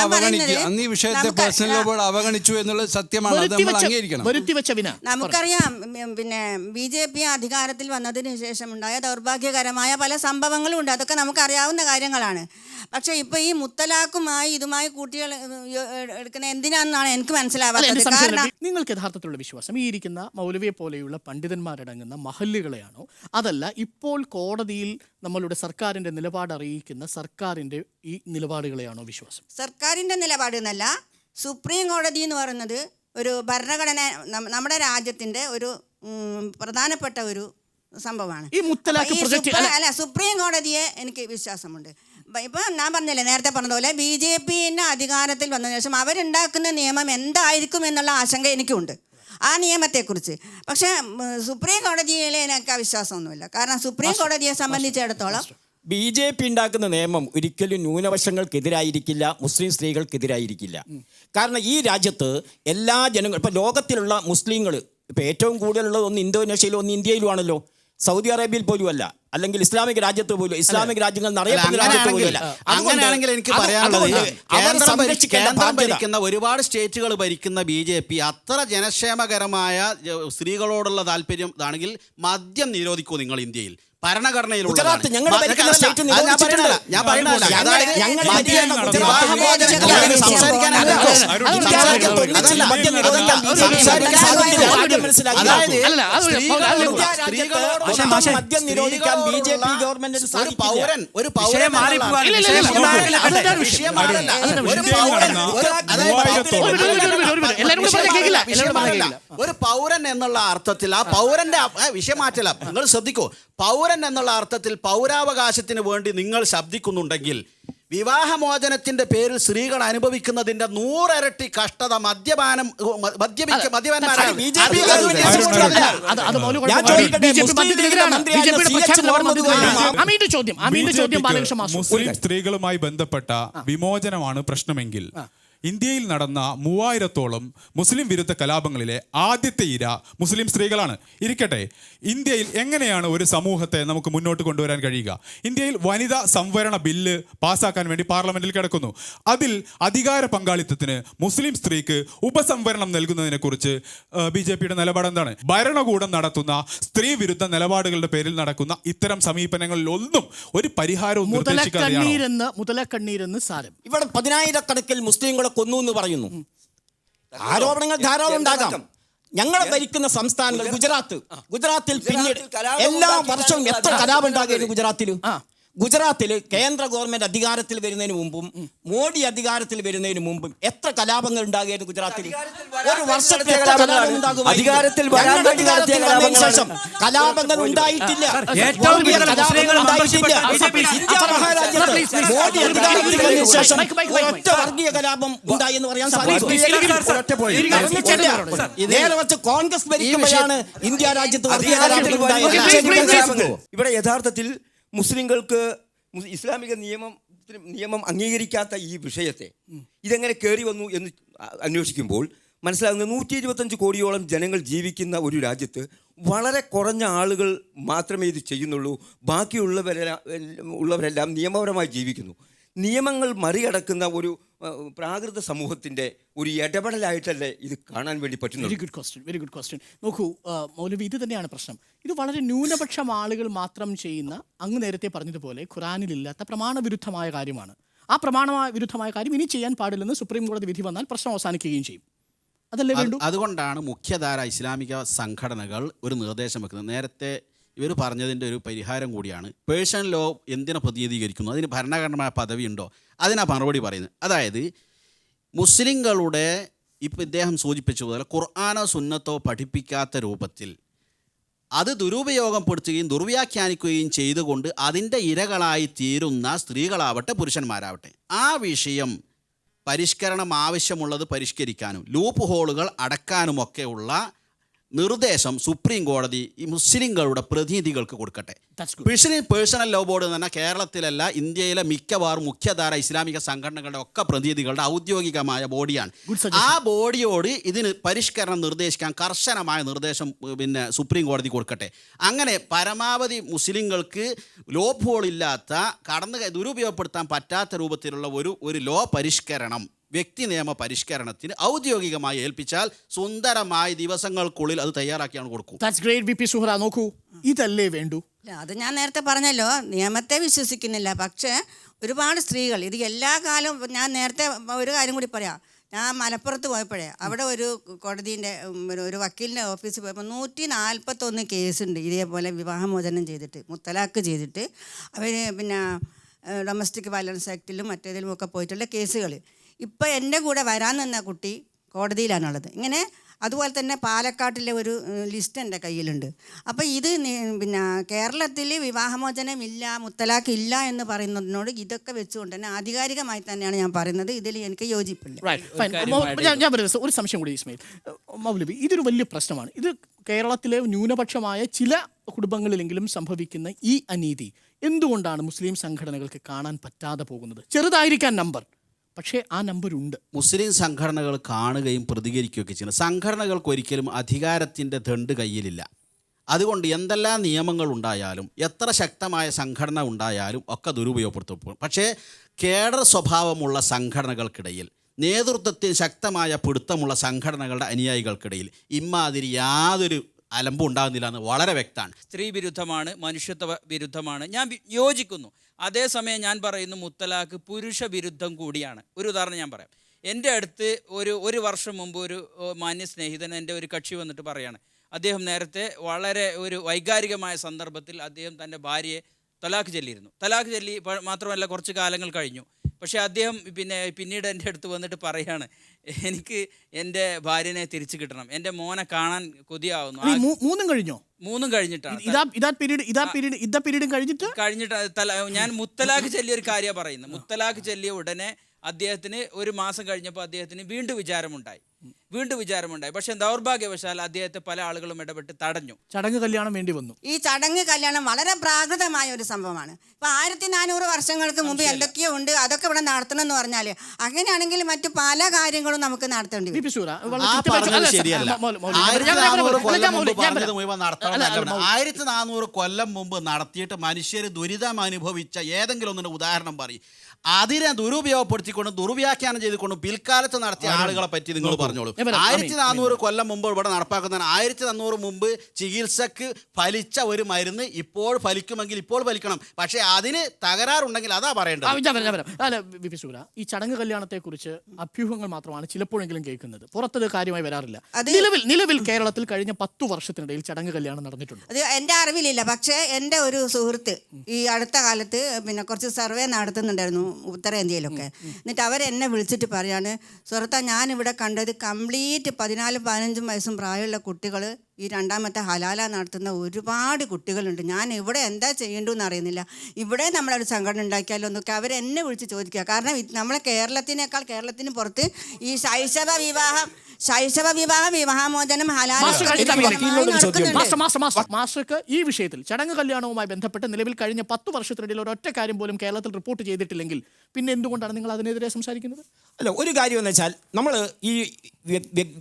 അന്ന് ഈ വിഷയത്തെ പേഴ്സണൽ ലോ ബോർഡ് അവഗണിച്ചു എന്നുള്ളത് സത്യമാണ്. അത് നമ്മൾ അംഗീകരിക്കണം. നമുക്കറിയാം, പിന്നെ BJP അധികാരത്തിൽ വന്നതിന് ശേഷം ഉണ്ടായ ദൗർഭാഗ്യകരമായ പല സംഭവങ്ങളും ഉണ്ട്. അതൊക്കെ നമുക്കറിയാവുന്ന കാര്യങ്ങളാണ്. പക്ഷെ ഇപ്പൊ ഈ മുത്തലാഖുമായി ഇതുമായി കൂട്ടികൾ എടുക്കുന്ന എന്തിനാണെന്നാണ് എനിക്ക് മനസ്സിലാവാത്തത്. കാരണം നിങ്ങൾക്ക് യഥാർത്ഥത്തിലുള്ള വിശ്വാസം ഈ ഇരിക്കുന്ന മൗലവിയെ പോലെയുള്ള പണ്ഡിതന്മാരടങ്ങുന്ന മഹല്ലുകളെയാണോ, അതല്ല ഇപ്പോൾ കോടതിയിൽ നമ്മളുടെ സർക്കാരിന്റെ നിലപാട് അറിയിക്കുന്ന സർക്കാരിന്റെ ഈ നിലപാടുകളെയാണോ വിശ്വാസം? സർക്കാരിന്റെ നിലപാട് എന്നല്ല, സുപ്രീം കോടതി എന്ന് പറയുന്നത് ഒരു ഭരണഘടന, നമ്മുടെ രാജ്യത്തിന്റെ ഒരു പ്രധാനപ്പെട്ട ഒരു സംഭവമാണ്. ഈ മുത്തലാഖ് അല്ല, സുപ്രീം കോടതിയെ എനിക്ക് വിശ്വാസമുണ്ട്. ഇപ്പം ഞാൻ പറഞ്ഞില്ലേ, നേരത്തെ പറഞ്ഞതുപോലെ BJP അധികാരത്തിൽ വന്നതിന് ശേഷം അവരുണ്ടാക്കുന്ന നിയമം എന്തായിരിക്കും എന്നുള്ള ആശങ്ക എനിക്കുണ്ട് ആ നിയമത്തെക്കുറിച്ച്. പക്ഷേ സുപ്രീം കോടതിയിലെ എനിക്ക് വിശ്വാസമൊന്നുമില്ല. കാരണം സുപ്രീം കോടതിയെ സംബന്ധിച്ചിടത്തോളം BJP ഉണ്ടാക്കുന്ന നിയമം ഒരിക്കലും ന്യൂനപക്ഷങ്ങൾക്കെതിരായിരിക്കില്ല, മുസ്ലിം സ്ത്രീകൾക്കെതിരായിരിക്കില്ല. കാരണം ഈ രാജ്യത്ത് എല്ലാ ജനങ്ങളും, ഇപ്പം ലോകത്തിലുള്ള മുസ്ലിങ്ങൾ ഇപ്പം ഏറ്റവും കൂടുതലുള്ളത് ഒന്ന് ഇന്തോനേഷ്യയിലും ഒന്ന് ഇന്ത്യയിലുമാണല്ലോ. സൗദി അറേബ്യയിൽ പോലും അല്ല, അല്ലെങ്കിൽ ഇസ്ലാമിക രാജ്യത്ത് പോലും, ഇസ്ലാമിക രാജ്യങ്ങൾ അങ്ങനെയാണെങ്കിൽ എനിക്ക് പറയാനുള്ളത്, കേന്ദ്രം ഭരിക്കുന്ന ഒരുപാട് സ്റ്റേറ്റുകൾ ഭരിക്കുന്ന BJP അത്ര ജനക്ഷേമകരമായ സ്ത്രീകളോടുള്ള താല്പര്യം ആണെങ്കിൽ മദ്യം നിരോധിക്കൂ നിങ്ങൾ ഇന്ത്യയിൽ. ഭരണഘടനയിലുള്ള ഒരു പൗരൻ എന്നുള്ള അർത്ഥത്തിൽ ആ പൗരന്റെ വിഷയം മാറ്റല. നിങ്ങൾ ശ്രദ്ധിക്കൂ, പൗരൻ എന്നുള്ള അർത്ഥത്തിൽ പൗരാവകാശത്തിന് വേണ്ടി നിങ്ങൾ ശബ്ദിക്കുന്നുണ്ടെങ്കിൽ വിവാഹമോചനത്തിന്റെ പേരിൽ സ്ത്രീകൾ അനുഭവിക്കുന്നതിന്റെ 100 ഇരട്ടി കഷ്ടത മുസ്ലിം സ്ത്രീകളുമായി ബന്ധപ്പെട്ട വിമോചനമാണ് പ്രശ്നമെങ്കിൽ ഇന്ത്യയിൽ നടന്ന 3000-ഓളം മുസ്ലിം വിരുദ്ധ കലാപങ്ങളിലെ ആദ്യത്തെ ഇര മുസ്ലിം സ്ത്രീകളാണ്. ഇരിക്കട്ടെ, ഇന്ത്യയിൽ എങ്ങനെയാണ് ഒരു സമൂഹത്തെ നമുക്ക് മുന്നോട്ട് കൊണ്ടുവരാൻ കഴിയുക? ഇന്ത്യയിൽ വനിതാ സംവരണ ബില്ല് പാസ്സാക്കാൻ വേണ്ടി പാർലമെന്റിൽ കിടക്കുന്നു. അതിൽ അധികാര പങ്കാളിത്തത്തിന് മുസ്ലിം സ്ത്രീക്ക് ഉപസംവരണം നൽകുന്നതിനെ കുറിച്ച് BJPയുടെ നിലപാട് എന്താണ്? ഭരണകൂടം നടത്തുന്ന സ്ത്രീ വിരുദ്ധ നിലപാടുകളുടെ പേരിൽ നടക്കുന്ന ഇത്തരം സമീപനങ്ങളിൽ ഒന്നും ഒരു പരിഹാരവും മുതലക്കണ്ണീരെന്ന് സാരം. ഇവിടെ 10,000-കണക്കിൽ മുസ്ലിങ്ങളെ കൊന്നു എന്ന് പറയുന്നു. ആരോപണങ്ങൾ ധാരാളം ഉണ്ടാകാം. ഞങ്ങളെ ഭരിക്കുന്ന സംസ്ഥാനങ്ങൾ ഗുജറാത്തിൽ പിന്നീട് എല്ലാ വർഷവും എത്ര കലാപം ഉണ്ടാകുന്നു ഗുജറാത്തിൽ കേന്ദ്ര ഗവൺമെന്റ് അധികാരത്തിൽ വരുന്നതിന് മുമ്പും മോഡി അധികാരത്തിൽ വരുന്നതിന് മുമ്പും എത്ര കലാപങ്ങൾ ഉണ്ടാകുന്നു ഗുജറാത്തിൽ? ഒരു വർഷത്തിൽ എത്ര കലാപം ഉണ്ടാകും? കലാപങ്ങൾ ഉണ്ടായിട്ടില്ല. മോഡി അധികാരത്തിൽ വന്നതിന് ശേഷം ഒറ്റ വർഗീയ കലാപം ഉണ്ടായി എന്ന് പറയാൻ സാധിക്കും? നേരെ വെച്ച് കോൺഗ്രസ് ഭരിക്കുമ്പോഴാണ് ഇന്ത്യ രാജ്യത്ത് വർഗീയ കലാപങ്ങൾ ഉണ്ടായത്. ഇവിടെ യഥാർത്ഥത്തിൽ മുസ്ലിങ്ങൾക്ക് ഇസ്ലാമിക നിയമം അംഗീകരിക്കാത്ത ഈ വിഷയത്തെ ഇതെങ്ങനെ കയറി വന്നു എന്ന് അന്വേഷിക്കുമ്പോൾ മനസ്സിലാകുന്നത് 125 കോടിയോളം ജനങ്ങൾ ജീവിക്കുന്ന ഒരു രാജ്യത്ത് വളരെ കുറഞ്ഞ ആളുകൾ മാത്രമേ ഇത് ചെയ്യുന്നുള്ളൂ. ബാക്കിയുള്ളവരെല്ലാം നിയമപരമായി ജീവിക്കുന്നു. നിയമങ്ങൾ മറികടക്കുന്ന ഒരു പ്രാകൃത സമൂഹത്തിൻ്റെ ഒരു ഇടപെടലായിട്ടല്ലേ ഇത് കാണാൻ വേണ്ടി പറ്റുന്നത്? Very good question. നോക്കൂ മൗലവി, ഇത് തന്നെയാണ് പ്രശ്നം. ഇത് വളരെ ന്യൂനപക്ഷം ആളുകൾ മാത്രം ചെയ്യുന്ന, അങ്ങ് നേരത്തെ പറഞ്ഞതുപോലെ ഖുറാനിലില്ലാത്ത പ്രമാണവിരുദ്ധമായ കാര്യമാണ്. ആ പ്രമാണവിരുദ്ധമായ കാര്യം ഇനി ചെയ്യാൻ പാടില്ലെന്ന് സുപ്രീം കോടതി വിധി വന്നാൽ പ്രശ്നം അവസാനിക്കുകയും ചെയ്യും. അതല്ലേ വേണ്ടു? അതുകൊണ്ടാണ് മുഖ്യധാര ഇസ്ലാമിക സംഘടനകൾ ഒരു നിർദ്ദേശം വെക്കുന്നത്. നേരത്തെ ഇവർ പറഞ്ഞതിൻ്റെ ഒരു പരിഹാരം കൂടിയാണ്. പേഴ്സണൽ ലോ എന്തിനെ പ്രതിനിധീകരിക്കുന്നു, അതിന് ഭരണഘടനാപരമായ പദവി ഉണ്ടോ, അതിനാ മറുപടി പറയുന്നത്. അതായത് മുസ്ലിങ്ങളുടെ ഇപ്പം ഇദ്ദേഹം സൂചിപ്പിച്ച പോലെ ഖുർആനോ സുന്നത്തോ പഠിപ്പിക്കാത്ത രൂപത്തിൽ അത് ദുരുപയോഗപ്പെടുത്തുകയും ദുർവ്യാഖ്യാനിക്കുകയും ചെയ്തുകൊണ്ട് അതിൻ്റെ ഇരകളായി തീരുന്ന സ്ത്രീകളാവട്ടെ പുരുഷന്മാരാവട്ടെ, ആ വിഷയം പരിഷ്കരണം ആവശ്യമുള്ളത് പരിഷ്കരിക്കാനും ലൂപ്പ് ഹോളുകൾ അടക്കാനുമൊക്കെയുള്ള നിർദ്ദേശം സുപ്രീം കോടതി ഈ മുസ്ലിങ്ങളുടെ പ്രതിനിധികൾക്ക് കൊടുക്കട്ടെ. പേഴ്സണൽ ലോ ബോർഡ് എന്ന് പറഞ്ഞാൽ കേരളത്തിലല്ല, ഇന്ത്യയിലെ മിക്കവാറും മുഖ്യധാര ഇസ്ലാമിക സംഘടനകളുടെ ഒക്കെ പ്രതിനിധികളുടെ ഔദ്യോഗികമായ ബോഡിയാണ്. ആ ബോഡിയോട് ഇതിന് പരിഷ്കരണം നിർദ്ദേശിക്കാൻ കർശനമായ നിർദ്ദേശം പിന്നെ സുപ്രീം കോടതി കൊടുക്കട്ടെ. അങ്ങനെ പരമാവധി മുസ്ലിങ്ങൾക്ക് ലോപ്പ് ഹോൾ ഇല്ലാത്ത ദുരുപയോഗപ്പെടുത്താൻ പറ്റാത്ത രൂപത്തിലുള്ള ഒരു ലോ പരിഷ്കരണം, വ്യക്തി നിയമ പരിഷ്കരണത്തിന് ഔദ്യോഗികമായി ഏൽപ്പിച്ചാൽ സുന്ദരമായ ദിവസങ്ങൾക്കുള്ളിൽ അത് തയ്യാറാക്കിയാണ് കൊടുക്കും. That's great. V P Suhara, നോക്കൂ, ഇതല്ലേ വേണ്ടൂ? അത് ഞാൻ നേരത്തെ പറഞ്ഞല്ലോ, നിയമത്തെ വിശ്വസിക്കുന്നില്ല. പക്ഷേ ഒരുപാട് സ്ത്രീകൾ ഇത് എല്ലാ കാലവും, ഞാൻ നേരത്തെ ഒരു കാര്യം കൂടി പറയാം. ഞാൻ മലപ്പുറത്ത് പോയപ്പോഴേ അവിടെ ഒരു കോടതിൻ്റെ ഒരു വക്കീലിൻ്റെ ഓഫീസിൽ പോയപ്പോൾ 141 കേസുണ്ട് ഇതേപോലെ വിവാഹമോചനം ചെയ്തിട്ട്, മുത്തലാഖ് ചെയ്തിട്ട്. അവർ പിന്നെ ഡൊമസ്റ്റിക് വയലൻസ് ആക്ടിലും മറ്റേതിലും ഒക്കെ പോയിട്ടുള്ള കേസുകൾ. ഇപ്പോൾ എൻ്റെ കൂടെ വരാൻ നിന്ന കുട്ടി കോടതിയിലാണുള്ളത്. ഇങ്ങനെ അതുപോലെ തന്നെ പാലക്കാട്ടിലെ ഒരു ലിസ്റ്റ് എൻ്റെ കയ്യിലുണ്ട്. അപ്പോൾ ഇത് പിന്നെ കേരളത്തിൽ വിവാഹമോചനം ഇല്ല, മുത്തലാഖ് ഇല്ല എന്ന് പറയുന്നതിനോട് ഇതൊക്കെ വെച്ചുകൊണ്ട് തന്നെ ആധികാരികമായി തന്നെയാണ് ഞാൻ പറയുന്നത്. ഇതിൽ എനിക്ക് യോജിപ്പില്ല. ഞാൻ പറയുന്നത് ഒരു സംശയം കൂടി ഇസ്മായിൽ മൗലവി, ഇതൊരു വലിയ പ്രശ്നമാണ്. ഇത് കേരളത്തിലെ ന്യൂനപക്ഷമായ ചില കുടുംബങ്ങളിലെങ്കിലും സംഭവിക്കുന്ന ഈ അനീതി എന്തുകൊണ്ടാണ് മുസ്ലിം സംഘടനകൾക്ക് കാണാൻ പറ്റാതെ പോകുന്നത്? ചെറുതായിരിക്കാൻ നമ്പർ, പക്ഷേ ആ നമ്പറുണ്ട്. മുസ്ലിം സംഘടനകൾ കാണുകയും പ്രതികരിക്കുകയൊക്കെ ചെയ്യുന്നത്. സംഘടനകൾക്ക് ഒരിക്കലും അധികാരത്തിൻ്റെ ദണ്ട് കയ്യിലില്ല. അതുകൊണ്ട് എന്തെല്ലാം നിയമങ്ങൾ ഉണ്ടായാലും എത്ര ശക്തമായ സംഘടന ഉണ്ടായാലും ഒക്കെ ദുരുപയോഗപ്പെടുത്തും. പക്ഷേ കേഡർ സ്വഭാവമുള്ള സംഘടനകൾക്കിടയിൽ, നേതൃത്വത്തിൽ ശക്തമായ പിടുത്തമുള്ള സംഘടനകളുടെ അനുയായികൾക്കിടയിൽ ഇമ്മാതിരി യാതൊരു അലമ്പും ഉണ്ടാകുന്നില്ല എന്ന് വളരെ വ്യക്തമാണ്. സ്ത്രീ വിരുദ്ധമാണ്, മനുഷ്യത്വ വിരുദ്ധമാണ്, ഞാൻ യോജിക്കുന്നു. അതേസമയം ഞാൻ പറയുന്നു മുത്തലാഖ് പുരുഷ വിരുദ്ധം കൂടിയാണ്. ഒരു ഉദാഹരണം ഞാൻ പറയാം. എൻ്റെ അടുത്ത് ഒരു വർഷം മുമ്പ് ഒരു മാന്യ സ്നേഹിതൻ, എൻ്റെ ഒരു കക്ഷി വന്നിട്ട് പറയാണ്, അദ്ദേഹം നേരത്തെ വളരെ ഒരു വൈകാരികമായ സന്ദർഭത്തിൽ അദ്ദേഹം തൻ്റെ ഭാര്യയെ തലാഖ് ചൊല്ലിയിരുന്നു. തലാഖ് ചൊല്ലി മാത്രമല്ല കുറച്ച് കാലങ്ങൾ കഴിഞ്ഞു. പക്ഷേ അദ്ദേഹം പിന്നീട് എൻ്റെ അടുത്ത് വന്നിട്ട് പറയാണ്, എനിക്ക് എൻ്റെ ഭാര്യനെ തിരിച്ചു കിട്ടണം, എൻ്റെ മോനെ കാണാൻ കൊതിയാവുന്നു. മൂന്നും കഴിഞ്ഞിട്ടാണ് ഞാൻ മുത്തലാഖ് ചൊല്ലിയ ഒരു കാര്യം പറയുന്നത്. മുത്തലാഖ് ചൊല്ലിയ ഉടനെ അദ്ദേഹത്തിന് ഒരു മാസം കഴിഞ്ഞപ്പോൾ അദ്ദേഹത്തിന് വീണ്ടും വിചാരമുണ്ടായി. പക്ഷെ ദൗർഭാഗ്യവശാൽ അദ്ദേഹത്തെ പല ആളുകളും ഇടപെട്ട് തടഞ്ഞു. ചടങ്ങ് കല്യാണം വേണ്ടി വന്നു. ഈ ചടങ്ങ് കല്യാണം വളരെ പ്രാകൃതമായ ഒരു സംഭവമാണ്. ഇപ്പൊ 1400 വർഷങ്ങൾക്ക് മുമ്പ് എന്തൊക്കെയോ ഉണ്ട്, അതൊക്കെ ഇവിടെ നടത്തണം എന്ന് പറഞ്ഞാല് അങ്ങനെയാണെങ്കിൽ മറ്റു പല കാര്യങ്ങളും നമുക്ക് നടത്തേണ്ടി വരും. 1400 കൊല്ലം മുമ്പ് നടത്തിയിട്ട് മനുഷ്യർ ദുരിതം അനുഭവിച്ച ഏതെങ്കിലും ഒന്നിന്റെ ഉദാഹരണം പറയും. അതിനെ ദുരുപയോഗപ്പെടുത്തിക്കൊണ്ടും ദുർവ്യാഖ്യാനം ചെയ്തുകൊണ്ടും പിൽക്കാലത്ത് നടത്തിയ ആളുകളെ പറ്റി നിങ്ങൾ പറഞ്ഞോളൂ. 1400 കൊല്ലം മുമ്പ് ഇവിടെ നടപ്പാക്കുന്നതാണ്. 1400 മുമ്പ് ചികിത്സക്ക് ഫലിച്ച ഒരു മരുന്ന് ഇപ്പോൾ ഫലിക്കുമെങ്കിൽ ഇപ്പോൾ ഫലിക്കണം. പക്ഷേ അതിന് തകരാറുണ്ടെങ്കിൽ അതാ പറയേണ്ടത്. ഈ ചടങ്ങ് കല്യാണത്തെക്കുറിച്ച് അഭ്യൂഹങ്ങൾ മാത്രമാണ് ചിലപ്പോഴെങ്കിലും കേൾക്കുന്നത്, പുറത്തത് കാര്യമായി വരാറില്ല. നിലവിൽ കേരളത്തിൽ കഴിഞ്ഞ 10 വർഷത്തിനിടയിൽ ചടങ്ങ് കല്യാണം നടന്നിട്ടുണ്ട്? അത് എൻ്റെ അറിവിലില്ല. പക്ഷേ എൻ്റെ ഒരു സുഹൃത്ത് ഈ അടുത്ത കാലത്ത് കുറച്ച് സർവേ നടത്തുന്നുണ്ടായിരുന്നു ഉത്തരേന്ത്യയിലൊക്കെ. എന്നിട്ട് അവരെന്നെ വിളിച്ചിട്ട് പറയാണ്, സുഹൃത്ത, ഞാനിവിടെ കണ്ടത് കംപ്ലീറ്റ് 14-15 വയസ്സും പ്രായമുള്ള കുട്ടികൾ ഈ രണ്ടാമത്തെ ഹലാല നടത്തുന്ന ഒരുപാട് കുട്ടികളുണ്ട്. ഞാൻ ഇവിടെ എന്താ ചെയ്യേണ്ടതെന്ന് അറിയുന്നില്ല. ഇവിടെ നമ്മളൊരു സംഘടന ഉണ്ടാക്കിയാലോ എന്നൊക്കെ അവരെന്നെ വിളിച്ച് ചോദിക്കുക. കാരണം നമ്മളെ കേരളത്തിന് പുറത്ത് ഈ ശൈശവ വിവാഹം വിവാഹമോചനം മാസ്റ്റർക്ക് ഈ വിഷയത്തിൽ ചടങ്ങ് കല്യാണവുമായി ബന്ധപ്പെട്ട് നിലവിൽ കഴിഞ്ഞ 10 വർഷത്തിനിടയിൽ ഒരൊറ്റ കാര്യം പോലും കേരളത്തിൽ റിപ്പോർട്ട് ചെയ്തിട്ടില്ലെങ്കിൽ പിന്നെ എന്തുകൊണ്ടാണ് നിങ്ങൾ അതിനെതിരെ സംസാരിക്കുന്നത്? അല്ല, ഒരു കാര്യം എന്ന് വെച്ചാൽ നമ്മൾ ഈ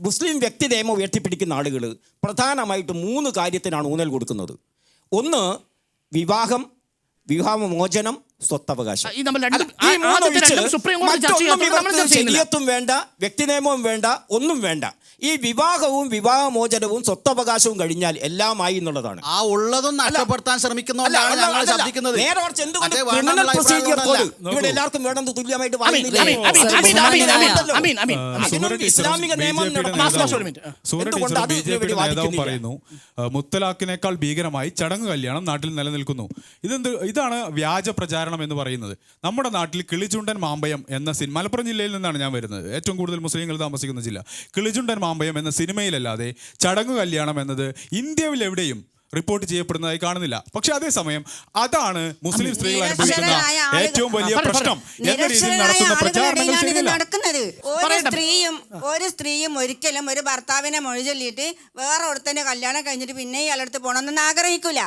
മുസ്ലിം വ്യക്തി നിയമം ഉയർത്തിപ്പിടിക്കുന്ന ആളുകൾ പ്രധാനമായിട്ട് 3 കാര്യത്തിനാണ് ഊന്നൽ കൊടുക്കുന്നത്. ഒന്ന് വിവാഹമോചനം, സ്വത്തവകാശം. ശരീഅത്തും വേണ്ട, വ്യക്തി നിയമവും വേണ്ട, ഒന്നും വേണ്ട. ഈ വിവാഹമോചനവും സ്വത്തവകാശവും കഴിഞ്ഞാൽ എല്ലാമായി എന്നുള്ളതാണ്. ആ ഉള്ളതും നഷ്ടപ്പെടുത്താൻ ശ്രമിക്കുന്നതുകൊണ്ടാണ് ഞങ്ങൾ ശബ്ദിക്കുന്നത്. ഇവിടെ എല്ലാവർക്കും വേണമെന്ന് തുല്യമായിട്ട് ഇസ്ലാമിക നിയമം പറയുന്നു, മുത്തലാഖിനേക്കാൾ ഭീകരമായി ചടങ്ങ് കല്യാണം നാട്ടിൽ നിലനിൽക്കുന്നു. ഇതാണ് വ്യാജ പ്രചാരണം എന്ന് പറയുന്നത്. നമ്മുടെ നാട്ടിൽ കിളിചുണ്ടൻ മാമ്പയം എന്ന സിനിമ, മലപ്പുറം ജില്ലയിൽ നിന്നാണ് ഞാൻ വരുന്നത്, ഏറ്റവും കൂടുതൽ മുസ്ലിങ്ങൾ താമസിക്കുന്ന ജില്ല. കിളിചുണ്ടൻ മാമ്പയം എന്ന സിനിമയിലല്ലാതെ ചടങ്ങു കല്യാണം എന്നത് ഇന്ത്യയിൽ എവിടെയും റിപ്പോർട്ട് ചെയ്യപ്പെടുന്നതായി കാണുന്നില്ല. പക്ഷെ അതേസമയം അതാണ് മുസ്ലിം സ്ത്രീകൾ അനുഭവിക്കുന്ന ഏറ്റവും വലിയ പ്രശ്നം എന്ന രീതിയിൽ നടത്തുന്ന പ്രചാരണങ്ങൾ ശരിയല്ല. നടക്കുന്നത് ഒരു സ്ത്രീയും ഒരിക്കലും ഒരു ഭർത്താവിനെ മൊഴി ചൊല്ലിയിട്ട് വേറെ ഒരുത്തന്നെ കല്യാണം കഴിഞ്ഞിട്ട് പിന്നെ ഇയാളടുത്ത് പോകണമെന്ന് ആഗ്രഹിക്കില്ല.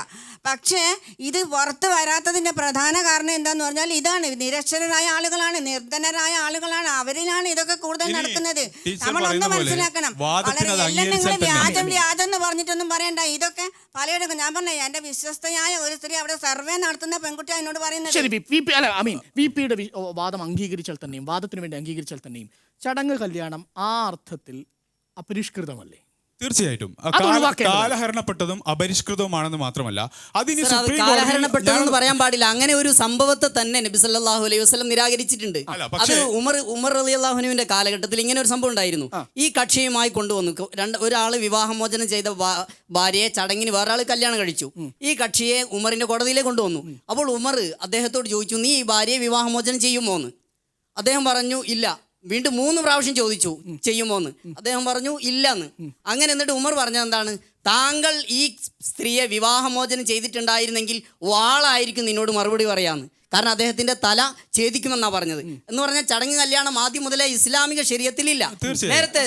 പക്ഷേ ഇത് പുറത്ത് വരാത്തതിന്റെ പ്രധാന കാരണം എന്താന്ന് പറഞ്ഞാൽ ഇതാണ്. നിരക്ഷരരായ ആളുകളാണ്, നിർധനരായ ആളുകളാണ്, അവരിലാണ് ഇതൊക്കെ കൂടുതൽ നടക്കുന്നത്. നമ്മളൊന്ന് മനസ്സിലാക്കണം. വ്യാജം എന്ന് പറഞ്ഞിട്ടൊന്നും പറയണ്ട. ഇതൊക്കെ പലയിടത്തും ഞാൻ പറഞ്ഞ എന്റെ വിശ്വസ്തയായ ഒരു സ്ത്രീ അവിടെ സർവേ നടത്തുന്ന പെൺകുട്ടി എന്നോട് പറയുന്നത്. ശരി, വി പിയുടെ വാദം അംഗീകരിച്ചാൽ തന്നെയും, വാദത്തിന് വേണ്ടി അംഗീകരിച്ചാൽ തന്നെയും ചടങ്ങ് കല്യാണം ആ അർത്ഥത്തിൽ അപരിഷ്കൃതമല്ലേ? തീർച്ചയായിട്ടും കാലഹരണപ്പെട്ടതും അപരിഷ്കൃതവുമാണെന്ന് മാത്രമല്ല, അതിന് കാലഹരണപ്പെട്ടതെന്ന് പറയാൻ പാടില്ല. അങ്ങനെ ഒരു സംഭവത്തെ തന്നെ നബി സല്ലല്ലാഹു അലൈഹി വസല്ലം നിരാകരിച്ചിട്ടുണ്ട്. അത് ഉമർ റളിയല്ലാഹുവിന്റെ കാലഘട്ടത്തിൽ ഇങ്ങനെ ഒരു സംഭവം ഉണ്ടായിരുന്നു. ഈ കക്ഷിയുമായി കൊണ്ടുവന്നു ഒരാൾ വിവാഹമോചനം ചെയ്ത ഭാര്യയെ ചടങ്ങിന് വേറൊരാൾ കല്യാണം കഴിച്ചു. ഈ കക്ഷിയെ ഉമറിന്റെ കോടതിയിലേക്ക് കൊണ്ടുവന്നു. അപ്പോൾ ഉമർ അദ്ദേഹത്തോട് ചോദിച്ചു, നീ ഈ ഭാര്യയെ വിവാഹമോചനം ചെയ്യുമോ എന്ന്. അദ്ദേഹം പറഞ്ഞു ഇല്ല. വീണ്ടും 3 പ്രാവശ്യം ചോദിച്ചു, ചെയ്യുമോന്ന്. അദ്ദേഹം പറഞ്ഞു ഇല്ലെന്ന്. അങ്ങനെ എന്നിട്ട് ഉമർ പറഞ്ഞത് എന്താണ്? താങ്കൾ ഈ സ്ത്രീയെ വിവാഹമോചനം ചെയ്തിട്ടുണ്ടായിരുന്നെങ്കിൽ വാളായിരിക്കും നിന്നോട് മറുപടി പറയാമെന്ന്. കാരണം അദ്ദേഹത്തിന്റെ തല ഛേദിക്കുമെന്നാണ് പറഞ്ഞത്. എന്ന് പറഞ്ഞാൽ ചടങ്ങ് കല്യാണം ആദ്യം മുതലേ ഇസ്ലാമിക ശരീഅത്തിലില്ല. നേരത്തെ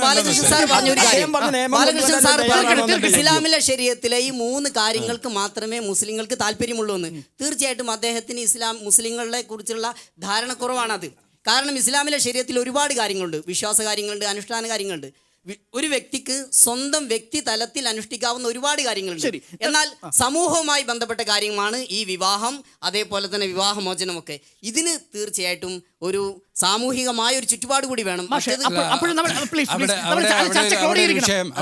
ബാലകൃഷ്ണൻ സാർ പറഞ്ഞൊരു കാര്യം, ബാലകൃഷ്ണൻ സാർ പറഞ്ഞു ഇസ്ലാമിലെ ശരീഅത്തിലെ ഈ 3 കാര്യങ്ങൾക്ക് മാത്രമേ മുസ്ലിങ്ങൾക്ക് താല്പര്യമുള്ളൂ എന്ന്. തീർച്ചയായിട്ടും അദ്ദേഹത്തിന് മുസ്ലിങ്ങളെ കുറിച്ചുള്ള ധാരണക്കുറവാണത്. കാരണം ഇസ്ലാമിലെ ശരീഅത്തിൽ ഒരുപാട് കാര്യങ്ങളുണ്ട്, വിശ്വാസ കാര്യങ്ങളുണ്ട്, അനുഷ്ഠാന കാര്യങ്ങളുണ്ട്. ഒരു വ്യക്തിക്ക് സ്വന്തം വ്യക്തി തലത്തിൽ അനുഷ്ഠിക്കാവുന്ന ഒരുപാട് കാര്യങ്ങളുണ്ട്. എന്നാൽ സമൂഹവുമായി ബന്ധപ്പെട്ട കാര്യമാണ് ഈ വിവാഹം, അതേപോലെ തന്നെ വിവാഹമോചനമൊക്കെ. ഇതിന് തീർച്ചയായിട്ടും ഒരു സാമൂഹികമായ ഒരു ചുറ്റുപാട് കൂടി വേണം.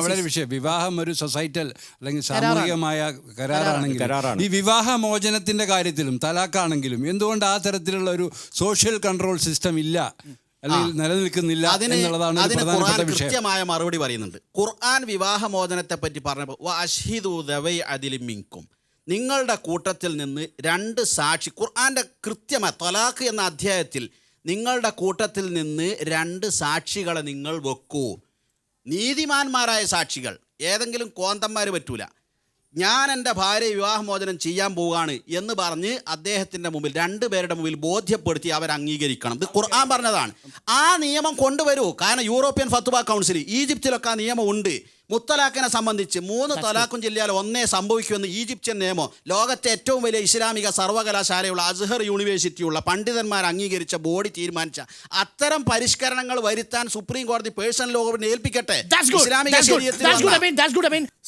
അവിടെ വിഷയം വിവാഹം ഒരു സൊസൈറ്റൽ അല്ലെങ്കിൽ സാമൂഹികമായ കരാറാണെങ്കിൽ ഈ വിവാഹമോചനത്തിന്റെ കാര്യത്തിലും തലാഖാണെങ്കിലും എന്തുകൊണ്ട് ആ തരത്തിലുള്ള ഒരു സോഷ്യൽ കൺട്രോൾ സിസ്റ്റം ഇല്ല, അല്ലെങ്കിൽ നിലനിൽക്കുന്നില്ല എന്നുള്ളതാണ് പ്രധാനപ്പെട്ട വിഷയം. കൃത്യമായ മറുപടി പറയുന്നുണ്ട്. ഖുർആൻ വിവാഹമോചനത്തെ പറ്റി പറഞ്ഞപ്പോൾ നിങ്ങളുടെ കൂട്ടത്തിൽ നിന്ന് 2 സാക്ഷി, ഖുർആന്റെ കൃത്യമായ ത്വലാഖ് എന്ന അധ്യായത്തിൽ നിങ്ങളുടെ കൂട്ടത്തിൽ നിന്ന് 2 സാക്ഷികളെ നിങ്ങൾ വെക്കൂ. നീതിമാന്മാരായ സാക്ഷികൾ, ഏതെങ്കിലും കോന്തന്മാർ പറ്റൂല. ഞാൻ എൻ്റെ ഭാര്യയെ വിവാഹമോചനം ചെയ്യാൻ പോവുകയാണ് എന്ന് പറഞ്ഞ് അദ്ദേഹത്തിൻ്റെ മുമ്പിൽ 2 പേരുടെ മുമ്പിൽ ബോധ്യപ്പെടുത്തി അവർ അംഗീകരിക്കണം. ഇത് ഖുർആൻ പറഞ്ഞതാണ്. ആ നിയമം കൊണ്ടുവരൂ. കാരണം യൂറോപ്യൻ ഫത്വ കൗൺസിൽ, ഈജിപ്തിലൊക്കെ ആ നിയമം ഉണ്ട്. മുത്തലാഖിനെ സംബന്ധിച്ച് 3 തലാഖും ചൊല്ലിയാൽ ഒന്നേ സംഭവിക്കുമെന്ന് ഈജിപ്ഷ്യൻ നിയമം ലോകത്തെ ഏറ്റവും വലിയ ഇസ്ലാമിക സർവകലാശാലയുള്ള അസ്ഹർ യൂണിവേഴ്സിറ്റിയുള്ള പണ്ഡിതന്മാർ അംഗീകരിച്ച ബോഡി തീരുമാനിച്ച അത്തരം പരിഷ്കരണങ്ങൾ വരുത്താൻ സുപ്രീം കോടതി പേഴ്സണൽ ലോവിനെ ഏൽപ്പിക്കട്ടെ.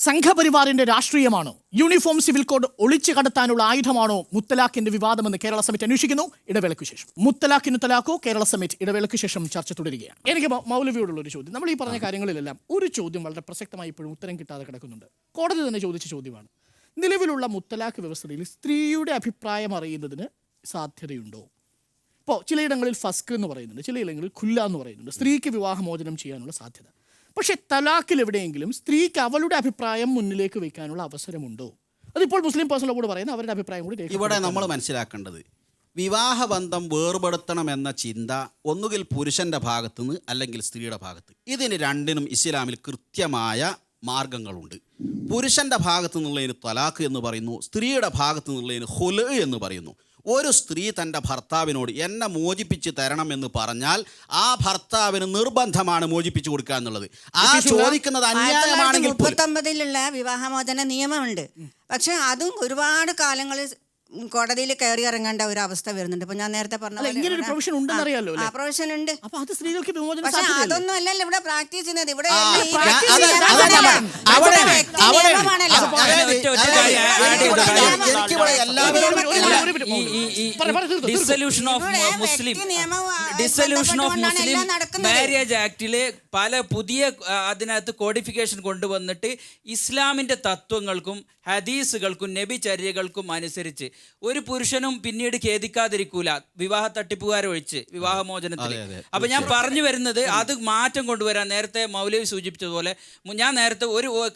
സംഘപരിവാറിന്റെ രാഷ്ട്രീയമാണോ, യൂണിഫോം സിവിൽ കോഡ് ഒളിച്ചു കടത്താനുള്ള ആയുധമാണോ മുത്തലാഖിന്റെ വിവാദമെന്ന് കേരള സമിറ്റ് അന്വേഷിക്കുന്നു. ഇടവേളയ്ക്ക് ശേഷം മുത്തലാഖിന് തലാഖോ, കേരള സമിറ്റ് ഇടവേളയ്ക്ക് ശേഷം ചർച്ച തുടരുകയാണ്. എനിക്ക് മൗലവിയോടുള്ള ഒരു ചോദ്യം. നമ്മൾ ഈ പറഞ്ഞ കാര്യങ്ങളിലെല്ലാം ഒരു ചോദ്യം വളരെ പ്രസക്തമായി ഇപ്പോഴും ഉത്തരം കിട്ടാതെ കിടക്കുന്നുണ്ട്. കോടതി തന്നെ ചോദിച്ച ചോദ്യമാണ്. നിലവിലുള്ള മുത്തലാഖ് വ്യവസ്ഥയിൽ സ്ത്രീയുടെ അഭിപ്രായം അറിയുന്നതിന് സാധ്യതയുണ്ടോ? ഇപ്പോൾ ചിലയിടങ്ങളിൽ ഫസ്ക് എന്ന് പറയുന്നുണ്ട്, ചിലയിടങ്ങളിൽ ഖുല്ല എന്ന് പറയുന്നുണ്ട്, സ്ത്രീക്ക് വിവാഹമോചനം ചെയ്യാനുള്ള സാധ്യത. പക്ഷേ തലാഖിൽ എവിടെയെങ്കിലും സ്ത്രീക്ക് അവളുടെ അഭിപ്രായം മുന്നിലേക്ക് വയ്ക്കാനുള്ള അവസരമുണ്ടോ? അതിപ്പോൾ മുസ്ലിം പേഴ്സണൽ കൂടെ പറയുന്ന അവരുടെ അഭിപ്രായം കൂടി ഇവിടെ നമ്മൾ മനസ്സിലാക്കേണ്ടത്, വിവാഹബന്ധം വേർപെടുത്തണമെന്ന ചിന്ത ഒന്നുകിൽ പുരുഷൻ്റെ ഭാഗത്തുനിന്ന് അല്ലെങ്കിൽ സ്ത്രീയുടെ ഭാഗത്ത്. ഇതിന് രണ്ടിനും ഇസ്ലാമിൽ കൃത്യമായ മാർഗങ്ങളുണ്ട്. പുരുഷൻ്റെ ഭാഗത്തു നിന്നുള്ളതിന് തലാഖ് എന്ന് പറയുന്നു, സ്ത്രീയുടെ ഭാഗത്തു നിന്നുള്ളതിന് ഖുല് എന്ന് പറയുന്നു. ഒരു സ്ത്രീ തൻ്റെ ഭർത്താവിനോട് എന്നെ മോചിപ്പിച്ച് തരണം എന്ന് പറഞ്ഞാൽ ആ ഭർത്താവിന് നിർബന്ധമാണ് മോചിപ്പിച്ചു കൊടുക്കുക എന്നുള്ളത്. ആ ചോദിക്കുന്നത് അന്യായമാണെങ്കിൽ 1939 വിവാഹമോചന നിയമമുണ്ട്. പക്ഷെ അതും ഒരുപാട് കാലങ്ങളിൽ കോടതിയിൽ കയറി ഇറങ്ങേണ്ട ഒരു അവസ്ഥ വരുന്നുണ്ട്. ഇപ്പൊ ഞാൻ നേരത്തെ പറഞ്ഞ പ്രൊവിഷൻ ഉണ്ടെന്നറിയാലോ. പ്രൊവിഷൻ ഉണ്ട്. സ്ത്രീകൾക്ക് പക്ഷെ അതൊന്നും അല്ലല്ലോ ഇവിടെ പ്രാക്ടീസ് ചെയ്യുന്നത്. ഇവിടെ ഡിസൊല്യൂഷൻ ഓഫ് മുസ്ലിം മാരേജ് ആക്ടിലെ പല പുതിയ അതിനകത്ത് കോഡിഫിക്കേഷൻ കൊണ്ടുവന്നിട്ട് ഇസ്ലാമിന്റെ തത്വങ്ങൾക്കും ഹദീസുകൾക്കും നബിചര്യകൾക്കും അനുസരിച്ച് ഒരു പുരുഷനും പിന്നീട് ഖേദിക്കാതിരിക്കൂല, വിവാഹ തട്ടിപ്പുകാരൊഴിച്ച് വിവാഹമോചനത്തിൽ. അപ്പൊ ഞാൻ പറഞ്ഞു വരുന്നത് അത് മാറ്റം കൊണ്ടുവരാൻ നേരത്തെ മൗലവി സൂചിപ്പിച്ചതുപോലെ ഞാൻ നേരത്തെ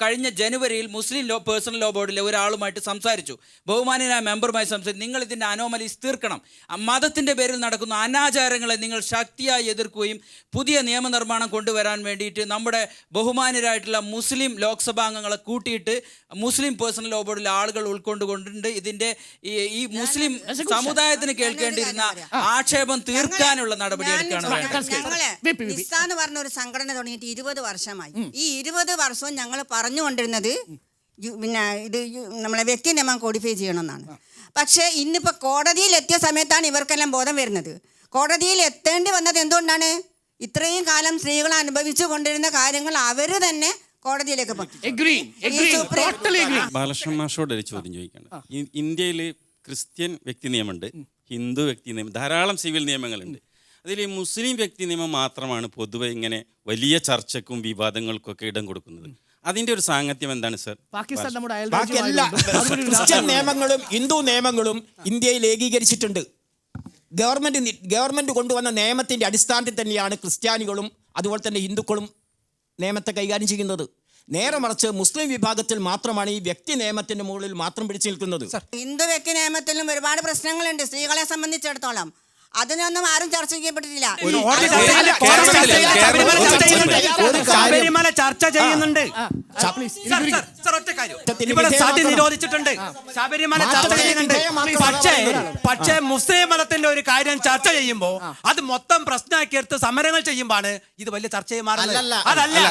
കഴിഞ്ഞ ജനുവരിയിൽ മുസ്ലിം പേഴ്സണൽ ലോ ബോർഡിലെ ഒരാളുമായിട്ട് സംസാരിച്ചു, ബഹുമാന്യനായ മെമ്പറുമായി സംസാരിച്ചു. നിങ്ങൾ എന്നാൽ ഇതിൻ്റെ അനോമലീസ് തീർക്കണം. മതത്തിൻ്റെ പേരിൽ നടക്കുന്ന അനാചാരങ്ങളെ നിങ്ങൾ ശക്തിയായി എതിർക്കുകയും പുതിയ നിയമനിർമ്മാണം കൊണ്ടുവരാൻ വേണ്ടിയിട്ട് നമ്മുടെ ബഹുമാന്യരായിട്ടുള്ള മുസ്ലിം ലോക്സഭാംഗങ്ങളെ കൂട്ടിയിട്ട് മുസ്ലിം പേഴ്സണൽ ലോ ബോർഡിലെ ആളുകൾ ഉൾക്കൊണ്ടുകൊണ്ടുണ്ട്. ഇതിൻ്റെ ഈ മുസ്ലിം സമുദായത്തിന് കേൾക്കേണ്ടിയിരുന്ന ആക്ഷേപം തീർക്കാനുള്ള നടപടിയെടുക്കുകയാണ് വേണ്ടത്. എന്ന് പറഞ്ഞ ഒരു സംഘടന തുടങ്ങിയിട്ട് 20 വർഷമായി. ഈ 20 വർഷവും ഞങ്ങൾ പറഞ്ഞുകൊണ്ടിരുന്നത് പിന്നെ ഇത് നമ്മളെ വ്യക്തി നിയമം കോഡിഫൈ ചെയ്യണമെന്നാണ്. പക്ഷേ ഇന്നിപ്പോൾ കോടതിയിൽ എത്തിയ സമയത്താണ് ഇവർക്കെല്ലാം ബോധം വരുന്നത്. കോടതിയിൽ എത്തേണ്ടി വന്നത് എന്തുകൊണ്ടാണ്? ഇത്രയും കാലം സ്ത്രീകൾ അനുഭവിച്ചു കൊണ്ടിരുന്ന കാര്യങ്ങൾ അവർ തന്നെ കോടതിയിലേക്ക് ബാലകൃഷ്ണൻ മാഷോട് ഒരു ചോദ്യം ചോദിക്കാണ്. ഇന്ത്യയിൽ ക്രിസ്ത്യൻ വ്യക്തി നിയമമുണ്ട്, ഹിന്ദു വ്യക്തി നിയമം, ധാരാളം സിവിൽ നിയമങ്ങളുണ്ട്. അതിൽ ഈ മുസ്ലിം വ്യക്തി നിയമം മാത്രമാണ് പൊതുവെ ഇങ്ങനെ വലിയ ചർച്ചക്കും വിവാദങ്ങൾക്കൊക്കെ ഇടം കൊടുക്കുന്നത്. അതിന്റെ ഒരു സാങ്കത്യം എന്താണ് സർ? ബാക്കി എല്ലാ ക്രിസ്ത്യൻ നിയമങ്ങളും ഹിന്ദു നിയമങ്ങളും ഇന്ത്യയിൽ ഏകീകരിച്ചിട്ടുണ്ട്. ഗവൺമെന്റ് കൊണ്ടുവന്ന നിയമത്തിന്റെ അടിസ്ഥാനത്തിൽ തന്നെയാണ് ക്രിസ്ത്യാനികളും അതുപോലെ തന്നെ ഹിന്ദുക്കളും നിയമത്തെ കൈകാര്യം ചെയ്യുന്നത്. നേരെ മറിച്ച് മുസ്ലിം വിഭാഗത്തിൽ മാത്രമാണ് ഈ വ്യക്തി നിയമത്തിന്റെ മുകളിൽ മാത്രം പിടിച്ചു നിൽക്കുന്നത്. ഹിന്ദു വ്യക്തി നിയമത്തിലും ഒരുപാട് പ്രശ്നങ്ങളുണ്ട് സ്ത്രീകളെ സംബന്ധിച്ചിടത്തോളം. അതിനൊന്നും ആരും ചർച്ച ചെയ്യപ്പെട്ടിട്ടില്ല. ശബരിമല ചർച്ച ചെയ്യുന്നുണ്ട്, സതി നിരോധിച്ചിട്ടുണ്ട്, ശബരിമല ചർച്ച ചെയ്യുന്നുണ്ട്. പക്ഷേ മുസ്ലിം മതത്തിന്റെ ഒരു കാര്യം ചർച്ച ചെയ്യുമ്പോ അത് മൊത്തം പ്രശ്നമാക്കിയെടുത്ത് സമരങ്ങൾ ചെയ്യുമ്പോഴാണ് ഇത് വലിയ ചർച്ചയായി മാറുന്നത്. അതല്ല,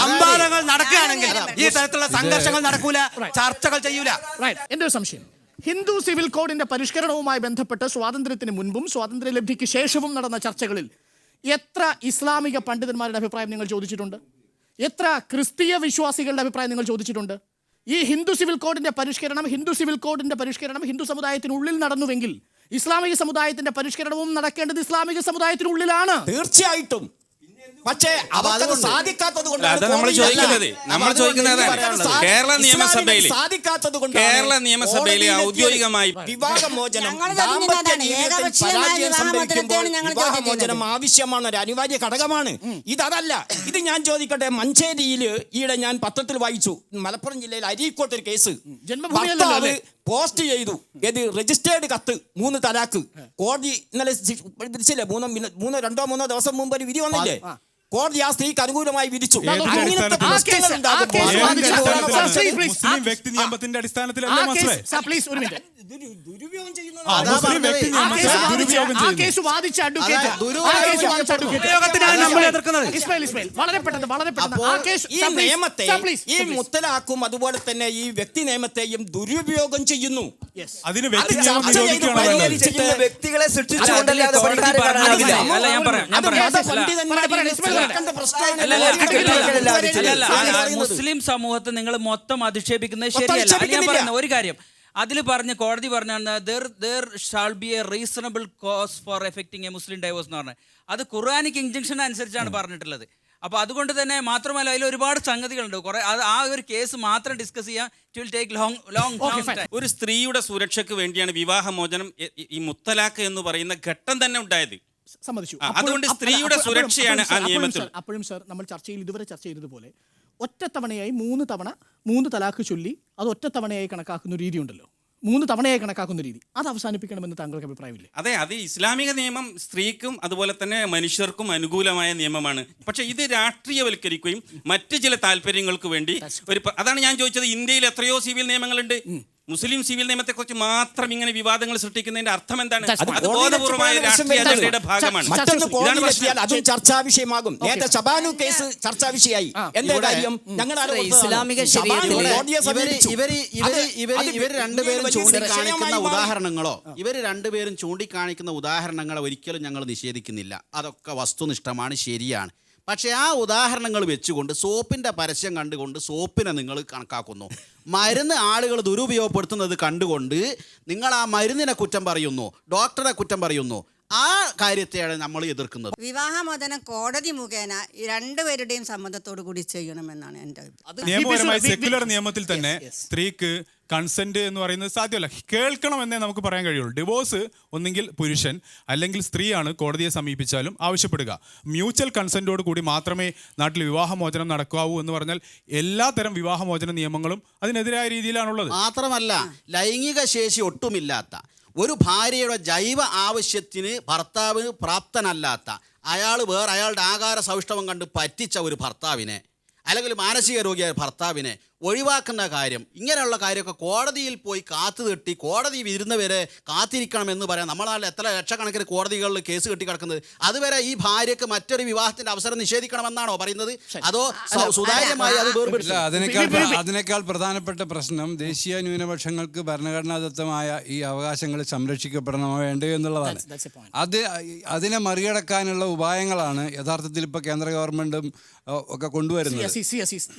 സംവാദങ്ങൾ നടക്കുകയാണെങ്കിൽ ഈ തരത്തിലുള്ള സംഘർഷങ്ങൾ നടക്കൂല, ചർച്ചകൾ ചെയ്യൂല. എന്റെ സംശയം, ഹിന്ദു സിവിൽ കോഡിന്റെ പരിഷ്കരണവുമായി ബന്ധപ്പെട്ട് സ്വാതന്ത്ര്യത്തിന് മുൻപും സ്വാതന്ത്ര്യലബ്ധിക്ക് ശേഷവും നടന്ന ചർച്ചകളിൽ എത്ര ഇസ്ലാമിക പണ്ഡിതന്മാരുടെ അഭിപ്രായം നിങ്ങൾ ചോദിച്ചിട്ടുണ്ട്? എത്ര ക്രിസ്തീയ വിശ്വാസികളുടെ അഭിപ്രായം നിങ്ങൾ ചോദിച്ചിട്ടുണ്ട്? ഈ ഹിന്ദു സിവിൽ കോഡിന്റെ പരിഷ്കരണം ഹിന്ദു സമുദായത്തിനുള്ളിൽ നടന്നുവെങ്കിൽ ഇസ്ലാമിക സമുദായത്തിന്റെ പരിഷ്കരണവും നടക്കേണ്ടത് ഇസ്ലാമിക സമുദായത്തിനുള്ളിലാണ്. തീർച്ചയായിട്ടും. പക്ഷേ അവർക്കത് സാധിക്കാത്തത് കൊണ്ടാണ് നമ്മൾ ചോദിക്കുന്നത് കേരള നിയമസഭയിൽ ഔദ്യോഗികമായി വിവാഹമോചനം വിവാഹമോചനം ആവശ്യമാണ്, ഒരു അനിവാര്യ ഘടകമാണ്. ഇതല്ല. ഇത് ഞാൻ ചോദിക്കട്ടെ, മഞ്ചേരിയിൽ ഈയിടെ ഞാൻ പത്രത്തിൽ വായിച്ചു, മലപ്പുറം ജില്ലയിൽ അരീക്കോട്ട് ഒരു കേസ്. ഭർത്താവ് പോസ്റ്റ് ചെയ്തു രജിസ്റ്റേർഡ് കത്ത് 3 തലാക്ക്. കോടതി ഇന്നലെ വിധിച്ചില്ലേ, 2-3 ദിവസം മുമ്പ് ഒരു വിധി വന്നില്ലേ? കോടതി ആ സ്ത്രീക്ക് അനുകൂലമായി വിധിച്ചു. മുസ്ലിം വ്യക്തി നിയമത്തിന്റെ അടിസ്ഥാനത്തിലല്ലേ മസ്ലേ? ഈ മുത്തലാഖും അതുപോലെ തന്നെ ഈ വ്യക്തി നിയമത്തെയും ദുരുപയോഗം ചെയ്യുന്നു. അതിന് വ്യക്തികളെ സൃഷ്ടിച്ചുകൊണ്ടല്ലാതെ മുസ്ലിം സമൂഹത്തെ നിങ്ങൾ മൊത്തം അധിക്ഷേപിക്കുന്നത് ശരിയല്ല. ഞാൻ പറയുന്ന ഒരു കാര്യം, അതിൽ കോടതി പറഞ്ഞാണ് there shall be a reasonable cause for effecting a Muslim divorce എന്ന് പറഞ്ഞത്. അത് ഖുർആനിക് ഇൻജക്ഷൻ അനുസരിച്ചാണ് പറഞ്ഞിട്ടുള്ളത്. അപ്പോൾ അതുകൊണ്ട് തന്നെ മാത്രമല്ല അതിൽ ഒരുപാട് സംഗതികളുണ്ട്. കുറെ ആ ഒരു കേസ് മാത്രം ഡിസ്കസ് ചെയ്യാൻ it will take long time. ഒരു സ്ത്രീയുടെ സുരക്ഷയ്ക്ക് വേണ്ടിയാണ് വിവാഹമോചനം, ഈ മുത്തലാഖ് എന്ന് പറയുന്ന ഘട്ടം തന്നെ ഉണ്ടായത്. സമ്മതിച്ചു. അതുകൊണ്ട് സ്ത്രീയുടെ സുരക്ഷയാണ് ആ നിയമത്തിൽ. അപ്പോഴും സർ, നമ്മൾ ഇതുവരെ ചർച്ച ചെയ്തതുപോലെ ഒറ്റത്തവണയായി 3 തലാഖ് ചൊല്ലി അത് ഒറ്റത്തവണയായി കണക്കാക്കുന്ന രീതി ഉണ്ടല്ലോ, 3 തവണയായി കണക്കാക്കുന്ന രീതി, അത് അവസാനിപ്പിക്കണമെന്ന് താങ്കൾക്ക് അഭിപ്രായമില്ലേ? അതെ, അത് ഇസ്ലാമിക നിയമം സ്ത്രീക്കും അതുപോലെ തന്നെ മനുഷ്യർക്കും അനുകൂലമായ നിയമമാണ്. പക്ഷെ ഇത് രാഷ്ട്രീയവൽക്കരിക്കുകയും മറ്റ് ചില താല്പര്യങ്ങൾക്ക് വേണ്ടി അതാണ് ഞാൻ ചോദിച്ചത്. ഇന്ത്യയിൽ എത്രയോ സിവിൽ നിയമങ്ങളുണ്ട്. മുസ്ലിം സിവിൽ നിയമത്തെക്കുറിച്ച് മാത്രം ഇങ്ങനെ വിവാദങ്ങൾ സൃഷ്ടിക്കുന്നതിന്റെ അർത്ഥം എന്താണ്? അത് ബോധപൂർവമായ രാഷ്ട്രീയ അജണ്ടയുടെ ഭാഗമാണ്. അതും ചർച്ചാ വിഷയമാകും. നേരത്തെ ശബാനു കേസ് ചർച്ചാ വിഷയമായി. എന്താ കാര്യം? ഇസ്ലാമിക ഇവർ രണ്ടുപേരും ചൂണ്ടിക്കാണിക്കുന്ന ഉദാഹരണങ്ങളോ ഒരിക്കലും ഞങ്ങൾ നിഷേധിക്കുന്നില്ല. അതൊക്കെ വസ്തുനിഷ്ഠമാണ്, ശരിയാണ്. പക്ഷേ ആ ഉദാഹരണങ്ങൾ വെച്ചുകൊണ്ട് സോപ്പിൻ്റെ പരസ്യം കണ്ടുകൊണ്ട് സോപ്പിനെ നിങ്ങൾ കണക്കാക്കുന്നു. മരുന്ന് ആളുകൾ ദുരുപയോഗപ്പെടുത്തുന്നത് കണ്ടുകൊണ്ട് നിങ്ങൾ ആ മരുന്നിനെ കുറ്റം പറയുന്നു, ഡോക്ടറെ കുറ്റം പറയുന്നു. ആ കാര്യത്തെയാണ് നമ്മൾ എതിർക്കുന്നത്. വിവാഹമോചനം കോടതി മുഖേന രണ്ടുപേരുടെയും സമ്മതത്തോടു കൂടി ചെയ്യണമെന്നാണ് എൻ്റെ അഭിപ്രായം. നിയമപരമായി സെക്യുലർ നിയമത്തിൽ തന്നെ സ്ത്രീക്ക് കൺസെന്റ് എന്ന് പറയുന്നത് സാധ്യമല്ല. കേൾക്കണമെന്നേ നമുക്ക് പറയാൻ കഴിയുള്ളൂ. ഡിവോഴ്സ് ഒന്നെങ്കിൽ പുരുഷൻ അല്ലെങ്കിൽ സ്ത്രീയാണ് കോടതിയെ സമീപിച്ചാലും ആവശ്യപ്പെടുക. മ്യൂച്വൽ കൺസെന്റോട് കൂടി മാത്രമേ നാട്ടിൽ വിവാഹമോചനം നടക്കാവൂ എന്ന് പറഞ്ഞാൽ എല്ലാ തരം വിവാഹമോചന നിയമങ്ങളും അതിനെതിരായ രീതിയിലാണുള്ളത്. മാത്രമല്ല, ലൈംഗിക ശേഷി ഒട്ടുമില്ലാത്ത ഒരു ഭാര്യയുടെ ജൈവ ആവശ്യത്തിന് ഭർത്താവ് പ്രാപ്തനല്ലാത്ത, അയാളുടെ ആകാര സൗഷ്ഠവം കണ്ട് പറ്റിച്ച ഒരു ഭർത്താവിനെ, അല്ലെങ്കിൽ മാനസിക രോഗിയായ ഭർത്താവിനെ ഒഴിവാക്കുന്ന കാര്യം, ഇങ്ങനെയുള്ള കാര്യമൊക്കെ കോടതിയിൽ പോയി കാത്തു കെട്ടി കോടതി വരുന്നവരെ കാത്തിരിക്കണമെന്ന് പറയാം. നമ്മുടെ നാട്ടിൽ എത്ര ലക്ഷക്കണക്കിന് കോടതികളിൽ കേസ് കെട്ടി കിടക്കുന്നത്. അതുവരെ ഈ ഭാര്യയ്ക്ക് മറ്റൊരു വിവാഹത്തിന്റെ അവസരം നിഷേധിക്കണമെന്നാണോ പറയുന്നത്? അതോ സുതാര്യമായി അത് അതിനേക്കാൾ പ്രധാനപ്പെട്ട പ്രശ്നം ദേശീയ ന്യൂനപക്ഷങ്ങൾക്ക് ഭരണഘടനാദത്തമായ ഈ അവകാശങ്ങൾ സംരക്ഷിക്കപ്പെടണമോ വേണ്ടയോ എന്നുള്ളതാണ്. അതിനെ മറികടക്കാനുള്ള ഉപായങ്ങളാണ് യഥാർത്ഥത്തിൽ ഇപ്പോൾ കേന്ദ്ര ഗവൺമെന്റും ഒക്കെ കൊണ്ടുവരുന്നത്.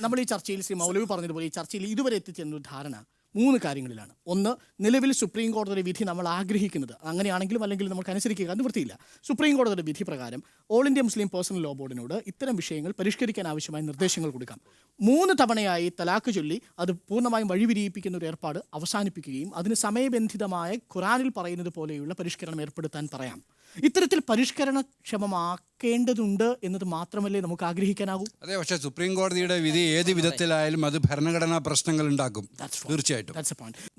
നമ്മൾ ഈ ചർച്ചയിൽ ശ്രീ മൗലവി പറഞ്ഞതുപോലെ ഈ ചർച്ചയിൽ ഇതുവരെ എത്തിച്ചേരുന്ന ധാരണ 3 കാര്യങ്ങളിലാണ്. ഒന്ന്, നിലവിൽ സുപ്രീം കോടതിയുടെ വിധി നമ്മൾ ആഗ്രഹിക്കുന്നത്, അങ്ങനെയാണെങ്കിലും അല്ലെങ്കിൽ നമുക്ക് അനുസരിക്കുക നിവൃത്തിയില്ല. സുപ്രീം കോടതിയുടെ വിധി പ്രകാരം All India Muslim Personal Law ബോർഡിനോട് ഇത്തരം വിഷയങ്ങൾ പരിഷ്കരിക്കാൻ ആവശ്യമായ നിർദ്ദേശങ്ങൾ കൊടുക്കാം. 3 തവണയായി തലാക്ക് ചൊല്ലി അത് പൂർണ്ണമായും വഴിവിരിയിപ്പിക്കുന്ന ഒരു ഏർപ്പാട് അവസാനിപ്പിക്കുകയും അതിന് സമയബന്ധിതമായ ഖുറാനിൽ പറയുന്നത് പോലെയുള്ള പരിഷ്കരണം ഏർപ്പെടുത്താൻ പറയാം. ഇത്തരത്തിൽ പരിഷ്കരണക്ഷമമാക്കേണ്ടതുണ്ട് എന്നത് മാത്രമല്ലേ നമുക്ക് ആഗ്രഹിക്കാനാകൂ? അതെ, പക്ഷേ സുപ്രീം കോടതിയുടെ വിധി ഏത് വിധത്തിലായാലും അത് ഭരണഘടനാ പ്രശ്നങ്ങൾ ഉണ്ടാക്കും. തീർച്ചയായിട്ടും.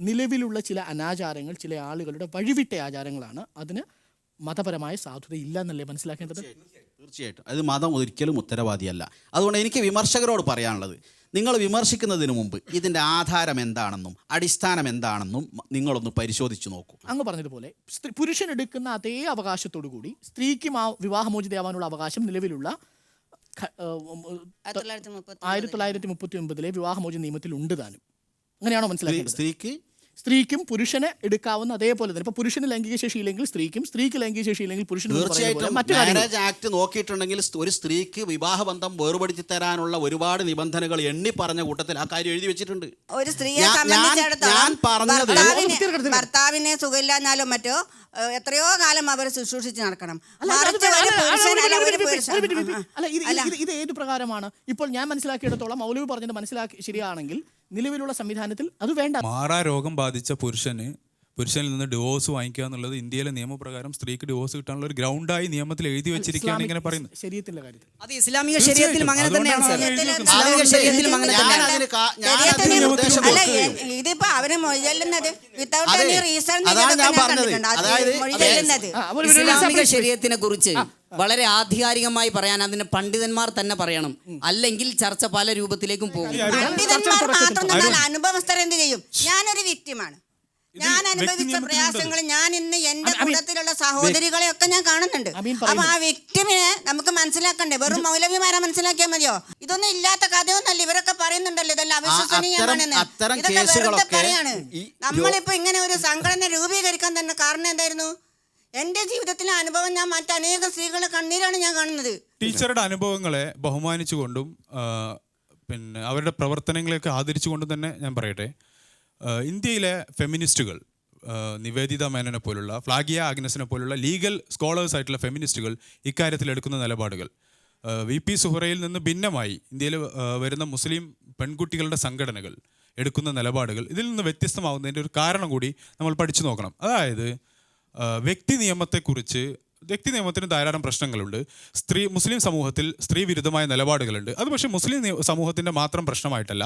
നിലവിലുള്ള ചില അനാചാരങ്ങൾ ചില ആളുകളുടെ വഴിവിട്ട ആചാരങ്ങളാണ്. അതിന് മതപരമായ സാധുത ഇല്ല എന്നല്ലേ മനസ്സിലാക്കേണ്ടത്? തീർച്ചയായിട്ടും അത് മതം ഒരിക്കലും ഉത്തരവാദിയല്ല. അതുകൊണ്ട് എനിക്ക് വിമർശകരോട് പറയാനുള്ളത്, നിങ്ങൾ വിമർശിക്കുന്നതിന് മുമ്പ് ഇതിൻ്റെ ആധാരം എന്താണെന്നും അടിസ്ഥാനം എന്താണെന്നും നിങ്ങളൊന്ന് പരിശോധിച്ച് നോക്കൂ. അങ്ങ് പറഞ്ഞതുപോലെ പുരുഷൻ എടുക്കുന്ന അതേ അവകാശത്തോടു കൂടി സ്ത്രീക്കും ആ വിവാഹമോചിതയാവാനുള്ള അവകാശം നിലവിലുള്ള 1939 വിവാഹമോചന നിയമത്തിൽ ഉണ്ട് താനും. അങ്ങനെയാണോ മനസ്സിലാക്കുന്നത്? സ്ത്രീക്കും പുരുഷനെ എടുക്കാവുന്ന അതേപോലെ തന്നെ. ഇപ്പൊ പുരുഷന് ലൈംഗിക ശേഷി ഇല്ലെങ്കിൽ സ്ത്രീക്ക് ലൈംഗിക ശേഷി ഇല്ലെങ്കിൽ പുരുഷന്. തീർച്ചയായിട്ടും മാരേജ് ആക്ട് നോക്കിയിട്ടുണ്ടെങ്കിൽ ഒരു സ്ത്രീക്ക് വിവാഹബന്ധം വേർപെടുത്തി തരാനുള്ള ഒരുപാട് നിബന്ധനകൾ എണ്ണി പറഞ്ഞ കൂട്ടത്തിൽ ആ കാര്യം എഴുതി വെച്ചിട്ടുണ്ട്. ഒരു സ്ത്രീയെ ഭർത്താവിനെ സുഖമില്ലാഞ്ഞാലോ മറ്റോ എത്രയോ കാലം അവർ ശുശ്രൂഷിച്ച് നടക്കണം. ഇത് ഏത് പ്രകാരമാണ്? ഇപ്പോൾ ഞാൻ മനസ്സിലാക്കിയിടത്തോളം മൗലവി പറഞ്ഞത് ശരിയാണെങ്കിൽ നിലവിലുള്ള സംവിധാനത്തിൽ അത് വേണ്ട. മാറാരോഗം ബാധിച്ച പുരുഷനിൽ നിന്ന് ഡിവോഴ്സ് വാങ്ങിക്കുക എന്നുള്ളത് ഇന്ത്യയിലെ നിയമപ്രകാരം സ്ത്രീക്ക് ഡിവോഴ്സ് കിട്ടാനുള്ള ഒരു ഗ്രൗണ്ടായി നിയമത്തിൽ എഴുതി വെച്ചിരിക്കുകയാണ് ഇങ്ങനെ പറയുന്നത്. ശരീരത്തിന്റെ കാര്യത്തിൽ അത് ഇസ്ലാമിക ശരീരത്തിലും അങ്ങനെ തന്നെയാണ്. ഇസ്ലാമിക ശരീരത്തിലും അങ്ങനെ തന്നെയാണ്. ഇതിപ്പോ അവര് മൊഴിചൊല്ലുന്നത് ഇസ്ലാമിക ശരീരത്തിനെ കുറിച്ച് വളരെ ആധികാരികമായി പറയാൻ അതിന് പണ്ഡിതന്മാർ തന്നെ പറയണം, അല്ലെങ്കിൽ ചർച്ച പല രൂപത്തിലേക്കും പോകും. പണ്ഡിതന്മാർ മാത്രം അനുഭവസ്ഥർ എന്ത് ചെയ്യും? ഞാനൊരു വിക്ടിമാണ്. ഞാൻ അനുഭവിച്ച പ്രയാസങ്ങൾ ഞാൻ ഇന്ന് എന്റെ കൂട്ടത്തിലുള്ള സഹോദരികളെ ഒക്കെ ഞാൻ കാണുന്നുണ്ട്. അപ്പൊ ആ വ്യക്തിനെ നമുക്ക് മനസ്സിലാക്കണ്ടേ? വെറും മൗലവിമാരെ മനസ്സിലാക്കിയാൽ മതിയോ? ഇതൊന്നും ഇല്ലാത്ത കഥയൊന്നല്ല. ഇവരൊക്കെ പറയുന്നുണ്ടല്ലോ ഇതെല്ലാം അവിശ്വസനീയമാണെന്ന്. ഇതൊക്കെ വെറുതെ പറയാണ്. നമ്മളിപ്പോ ഇങ്ങനെ ഒരു സംഘടന രൂപീകരിക്കാൻ തന്നെ കാരണം എന്തായിരുന്നു? എന്റെ ജീവിതത്തിലെ അനുഭവം ഞാൻ മറ്റനേകം സ്ത്രീകളുടെ കണ്ണീരാണ് ഞാൻ കാണുന്നത്. ടീച്ചറുടെ അനുഭവങ്ങളെ ബഹുമാനിച്ചുകൊണ്ടും പിന്നെ അവരുടെ പ്രവർത്തനങ്ങളെയൊക്കെ ആദരിച്ചുകൊണ്ടും തന്നെ ഞാൻ പറയട്ടെ, ഇന്ത്യയിലെ ഫെമിനിസ്റ്റുകൾ, നിവേദിത മേനോനെ പോലുള്ള, ഫ്ലാഗിയ ആഗ്നസിനെ പോലുള്ള ലീഗൽ സ്കോളേഴ്സ് ആയിട്ടുള്ള ഫെമിനിസ്റ്റുകൾ ഇക്കാര്യത്തിൽ എടുക്കുന്ന നിലപാടുകൾ VP സുഹറയിൽ നിന്ന് ഭിന്നമായി ഇന്ത്യയിൽ വരുന്ന മുസ്ലിം പെൺകുട്ടികളുടെ സംഘടനകൾ എടുക്കുന്ന നിലപാടുകൾ ഇതിൽ നിന്ന് വ്യത്യസ്തമാകുന്നതിൻ്റെ ഒരു കാരണം കൂടി നമ്മൾ പഠിച്ചു നോക്കണം. അതായത് വ്യക്തി നിയമത്തിന് ധാരാളം പ്രശ്നങ്ങളുണ്ട്. മുസ്ലിം സമൂഹത്തിൽ സ്ത്രീ വിരുദ്ധമായ നിലപാടുകളുണ്ട്. അത് പക്ഷേ മുസ്ലിം സമൂഹത്തിൻ്റെ മാത്രം പ്രശ്നമായിട്ടല്ല,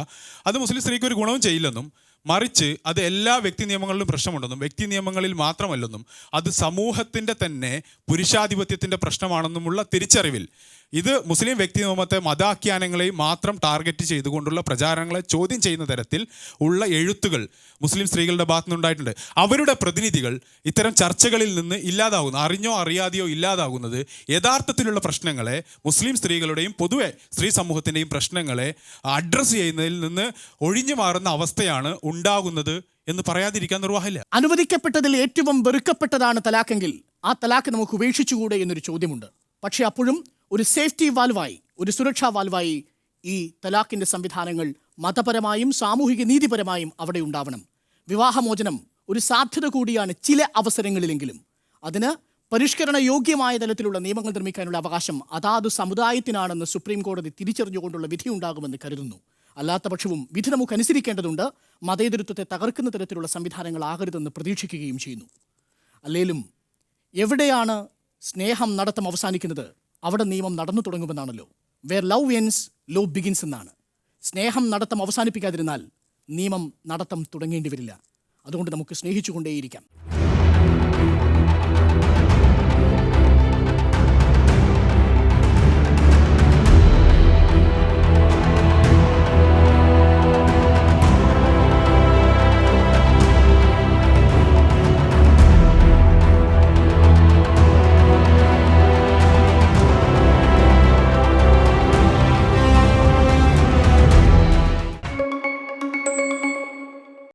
അത് മുസ്ലിം സ്ത്രീക്ക് ഒരു ഗുണവും ചെയ്യില്ലെന്നും, മറിച്ച് അത് എല്ലാ വ്യക്തി നിയമങ്ങളിലും പ്രശ്നമുണ്ടെന്നും, വ്യക്തി നിയമങ്ങളിൽ മാത്രമല്ലെന്നും, അത് സമൂഹത്തിൻ്റെ തന്നെ പുരുഷാധിപത്യത്തിൻ്റെ പ്രശ്നമാണെന്നുമുള്ള തിരിച്ചറിവിൽ ഇത് മുസ്ലിം വ്യക്തി നിയമത്തെ മതാഖ്യാനങ്ങളെയും മാത്രം ടാർഗറ്റ് ചെയ്തുകൊണ്ടുള്ള പ്രചാരണങ്ങളെ ചോദ്യം ചെയ്യുന്ന തരത്തിൽ ഉള്ള എഴുത്തുകൾ മുസ്ലിം സ്ത്രീകളുടെ ഭാഗത്തു നിന്നുണ്ടായിട്ടുണ്ട്. അവരുടെ പ്രതിനിധികൾ ഇത്തരം ചർച്ചകളിൽ നിന്ന് ഇല്ലാതാകുന്നു, അറിഞ്ഞോ അറിയാതെയോ ഇല്ലാതാകുന്നത് യഥാർത്ഥത്തിലുള്ള പ്രശ്നങ്ങളെ, മുസ്ലിം സ്ത്രീകളുടെയും പൊതുവെ സ്ത്രീ സമൂഹത്തിൻ്റെയും പ്രശ്നങ്ങളെ അഡ്രസ്സ് ചെയ്യുന്നതിൽ നിന്ന് ഒഴിഞ്ഞു മാറുന്ന അവസ്ഥയാണ് ഉണ്ടാകുന്നത് എന്ന് പറയാതിരിക്കാൻ നിർവാഹമില്ല. അനുവദിക്കപ്പെട്ടതിൽ ഏറ്റവും വെറുക്കപ്പെട്ടതാണ് തലാഖെങ്കിൽ ആ തലാഖ് നമുക്ക് ഉപേക്ഷിച്ചുകൂടെ എന്നൊരു ചോദ്യമുണ്ട്. പക്ഷേ അപ്പോഴും ഒരു സേഫ്റ്റി വാൽവായി, ഒരു സുരക്ഷാ വാൽവായി ഈ തലാഖിൻ്റെ സംവിധാനങ്ങൾ മതപരമായും സാമൂഹിക നീതിപരമായും അവിടെ ഉണ്ടാവണം. വിവാഹമോചനം ഒരു സാധ്യത കൂടിയാണ് ചില അവസരങ്ങളിലെങ്കിലും. അതിന് പരിഷ്കരണ യോഗ്യമായ തലത്തിലുള്ള നിയമങ്ങൾ നിർമ്മിക്കാനുള്ള അവകാശം അതാത് സമുദായത്തിനാണെന്ന് സുപ്രീം കോടതി തിരിച്ചറിഞ്ഞുകൊണ്ടുള്ള വിധി ഉണ്ടാകുമെന്ന് കരുതുന്നു. അല്ലാത്ത പക്ഷവും വിധി നമുക്ക് അനുസരിക്കേണ്ടതുണ്ട്. മതേതരത്വത്തെ തകർക്കുന്ന തരത്തിലുള്ള സംവിധാനങ്ങളാകരുതെന്ന് പ്രതീക്ഷിക്കുകയും ചെയ്യുന്നു. അല്ലേലും എവിടെയാണ് സ്നേഹം നടത്തം അവസാനിക്കുന്നത് അവിടെ നിയമം നടന്നു തുടങ്ങുമെന്നാണല്ലോ. Where love ends law begins എന്നാണ്. സ്നേഹം നടത്തം അവസാനിപ്പിക്കാതിരുന്നാൽ നിയമം നടത്തം തുടങ്ങേണ്ടി വരില്ല. അതുകൊണ്ട് നമുക്ക് സ്നേഹിച്ചുകൊണ്ടേയിരിക്കാം.